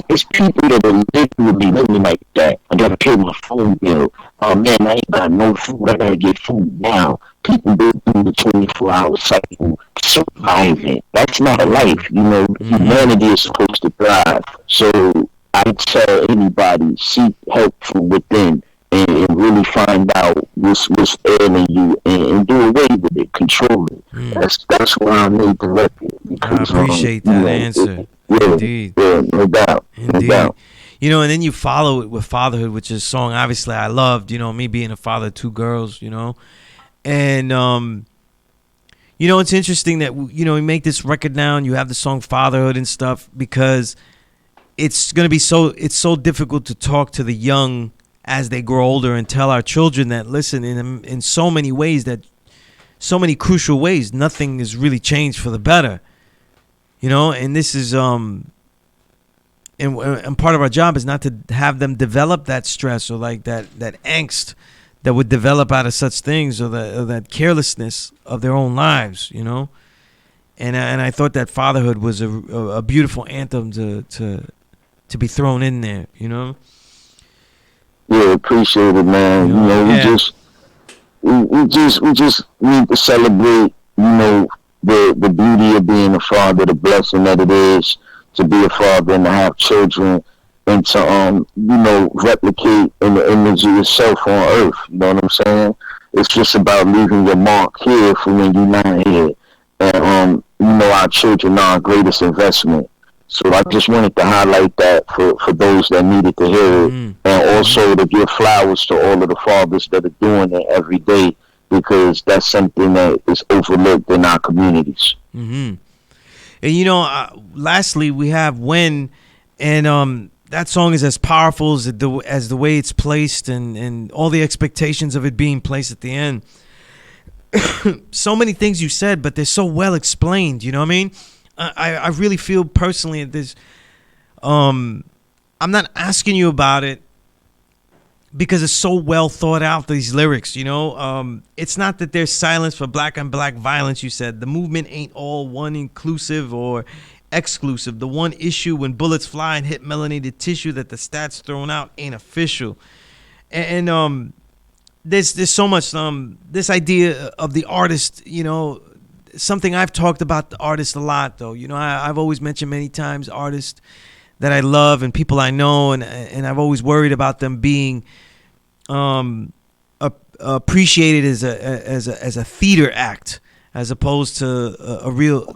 It's people that are literally living like that. I gotta pay my phone bill. Oh man, I ain't got no food. I gotta get food now. People go through the 24-hour cycle surviving. That's not a Mm-hmm. life. You know, Mm-hmm. humanity is supposed to thrive. So I tell anybody, seek help from within and really find out what's ailing you and do away with it, control it. Mm. That's why I made the record I because appreciate you that know answer. yeah, Indeed. yeah, no doubt, no Indeed. doubt. You know, and then you follow it with Fatherhood, which is a song obviously I loved, you know, me being a father of two girls, you know. And you know, it's interesting that you know, we make this record now and you have the song Fatherhood and stuff because it's going to be it's so difficult to talk to the young as they grow older and tell our children that listen in so many ways that so many crucial ways nothing is really changed for the better, you know. And this is and part of our job is not to have them develop that stress or like that angst that would develop out of such things or that carelessness of their own lives, you know. And I thought that Fatherhood was a beautiful anthem to be thrown in there, you know. Yeah, appreciate it, man. You You know, know, yeah. we just need to celebrate, you know, the beauty of being a father, the blessing that it is to be a father and to have children and to you know, replicate in the image of yourself on earth. You know what I'm saying? It's just about leaving your mark here for when you're not here. And you know, our children are our greatest investment. So I just wanted to highlight that for those that needed to hear it, Mhm. and Mhm. also to give flowers to all of the fathers that are doing it every day because that's something that is overlooked in our communities. Mhm. And you know, lastly, we have When, and that song is as powerful as the way it's placed and all the expectations of it being placed at the end. So many things you said, but they're so well explained. You know what I mean? I really feel personally that this. Um, I'm not asking you about it because it's so well thought out, these lyrics, you know. It's not that there's silence for black on black violence. You said the movement ain't all one inclusive or exclusive. The one issue when bullets fly and hit melanated tissue that the stats thrown out ain't official. And there's so much this idea of the artist, you know, something I've talked about the artist a lot, though. I've always mentioned many times artists that I love and people I know, and I've always worried about them being appreciated as a theater act, as opposed to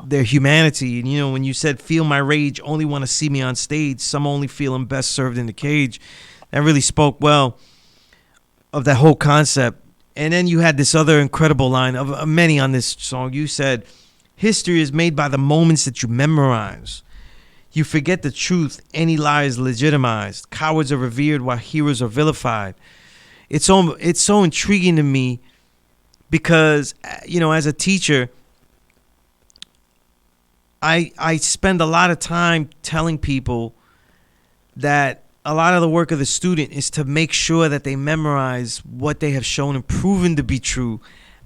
their humanity. And when you said "feel my rage, only want to see me on stage, some only feel I'm best served in the cage," that really spoke well of that whole concept. And then you had this other incredible line of many on this song. You said, "History is made by the moments that you memorize. You forget the truth, any lie is legitimized. Cowards are revered while heroes are vilified." It's so intriguing to me because, as a teacher, I spend a lot of time telling people that a lot of the work of the student is to make sure that they memorize what they have shown and proven to be true,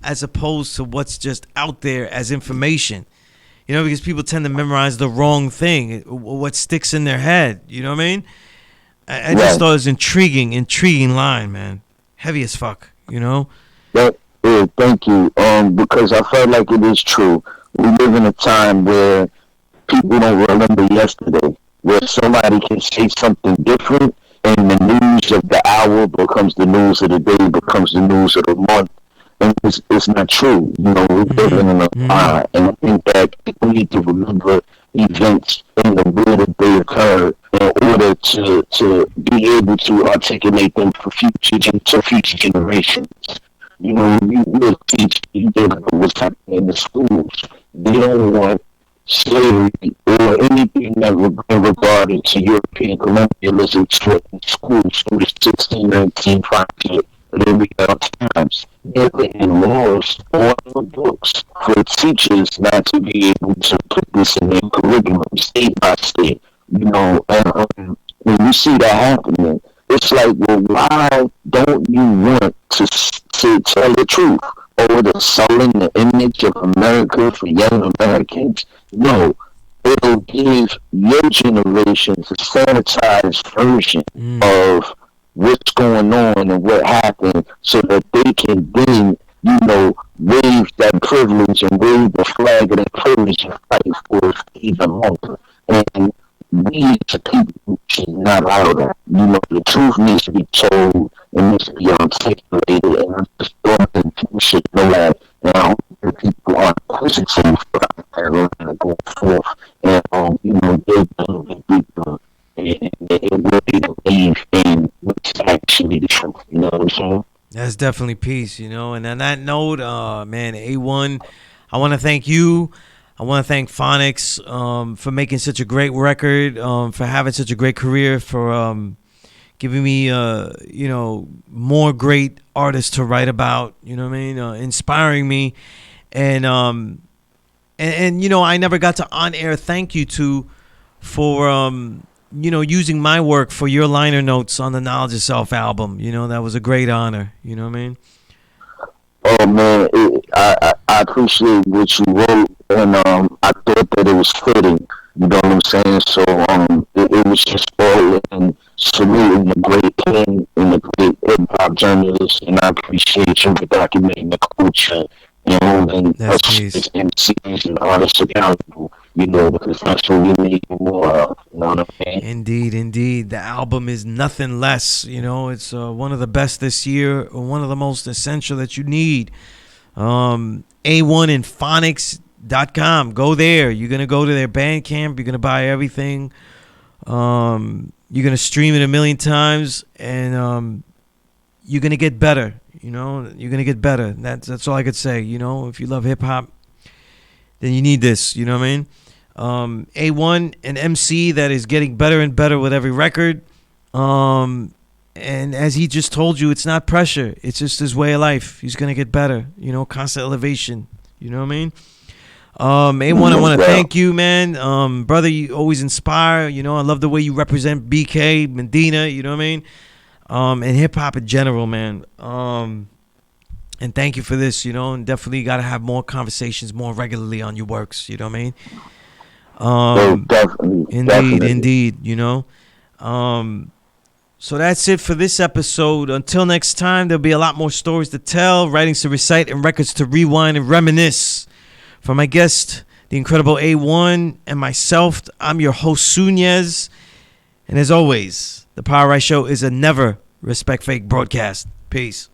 as opposed to what's just out there as information. Because people tend to memorize the wrong thing, what sticks in their head. You know what I mean? I just thought it was intriguing line, man. Heavy as fuck, Thank you. Because I felt like it is true. We live in a time where people don't remember yesterday, where somebody can say something different, and the news of the hour becomes the news of the day, becomes the news of the month, and it's not true. We're living in a lie, and I think that people need to remember events in the way that they occur in order to be able to articulate them for future generations. You will teach people what's happening in the schools. They don't want slavery or anything that regarding to European colonialism taught in schools through the 1619 project that we have times. They're putting laws on the books for teachers not to be able to put this in their curriculum state by state. And when you see that happening, it's like, well, why don't you want to tell the truth? Or the selling the image of America for young Americans? No, it'll give your generation a sanitized version of what's going on and what happened, so that they can then, wave that privilege and wave the flag of that privilege and fight for it even longer. And we as a people should not allow that. The truth needs to be told and needs to be articulated, and I just thought that people should know that. And I hope that people are positive about that line and go forth, and dig a little bit deeper, and really believe in what's actually the truth. You know what I'm saying? That's definitely peace, And on that note, man, A1, I want to thank you. I want to thank Phonics for making such a great record, for having such a great career, for giving me, more great artists to write about. You know what I mean? Inspiring me, and I never got to on air thank you to for using my work for your liner notes on the Knowledge of Self album. That was a great honor. You know what I mean? Oh man, I appreciate what you wrote, and I thought that it was fitting. You know what I'm saying? So it was just all in saluting the great pen and the great hip hop journalist, and I appreciate you for documenting the culture and holding us as MCs and artists accountable. Because that's what we need more of. You know what I mean? Indeed. The album is nothing less. It's one of the best this year, one of the most essential that you need. A1 and Phonics.com. Go there. You're going to go to their Bandcamp. You're going to buy everything. You're going to stream it a million times, and you're going to get better. You're going to get better. That's all I could say. If you love hip-hop, then you need this. You know what I mean? A1, an MC that is getting better and better with every record. And as he just told you, it's not pressure. It's just his way of life. He's going to get better. Constant elevation. You know what I mean? A1, I want to thank you, man. Brother, you always inspire. I love the way you represent BK, Medina. You know what I mean? And hip-hop in general, man. And thank you for this, and definitely got to have more conversations more regularly on your works. You know what I mean? Definitely. Indeed. So that's it for this episode. Until next time, there'll be a lot more stories to tell, writings to recite, and records to rewind and reminisce. For my guest, the incredible Awon, and myself, I'm your host, Sunez. And as always, the Power Right Show is a never respect fake broadcast. Peace.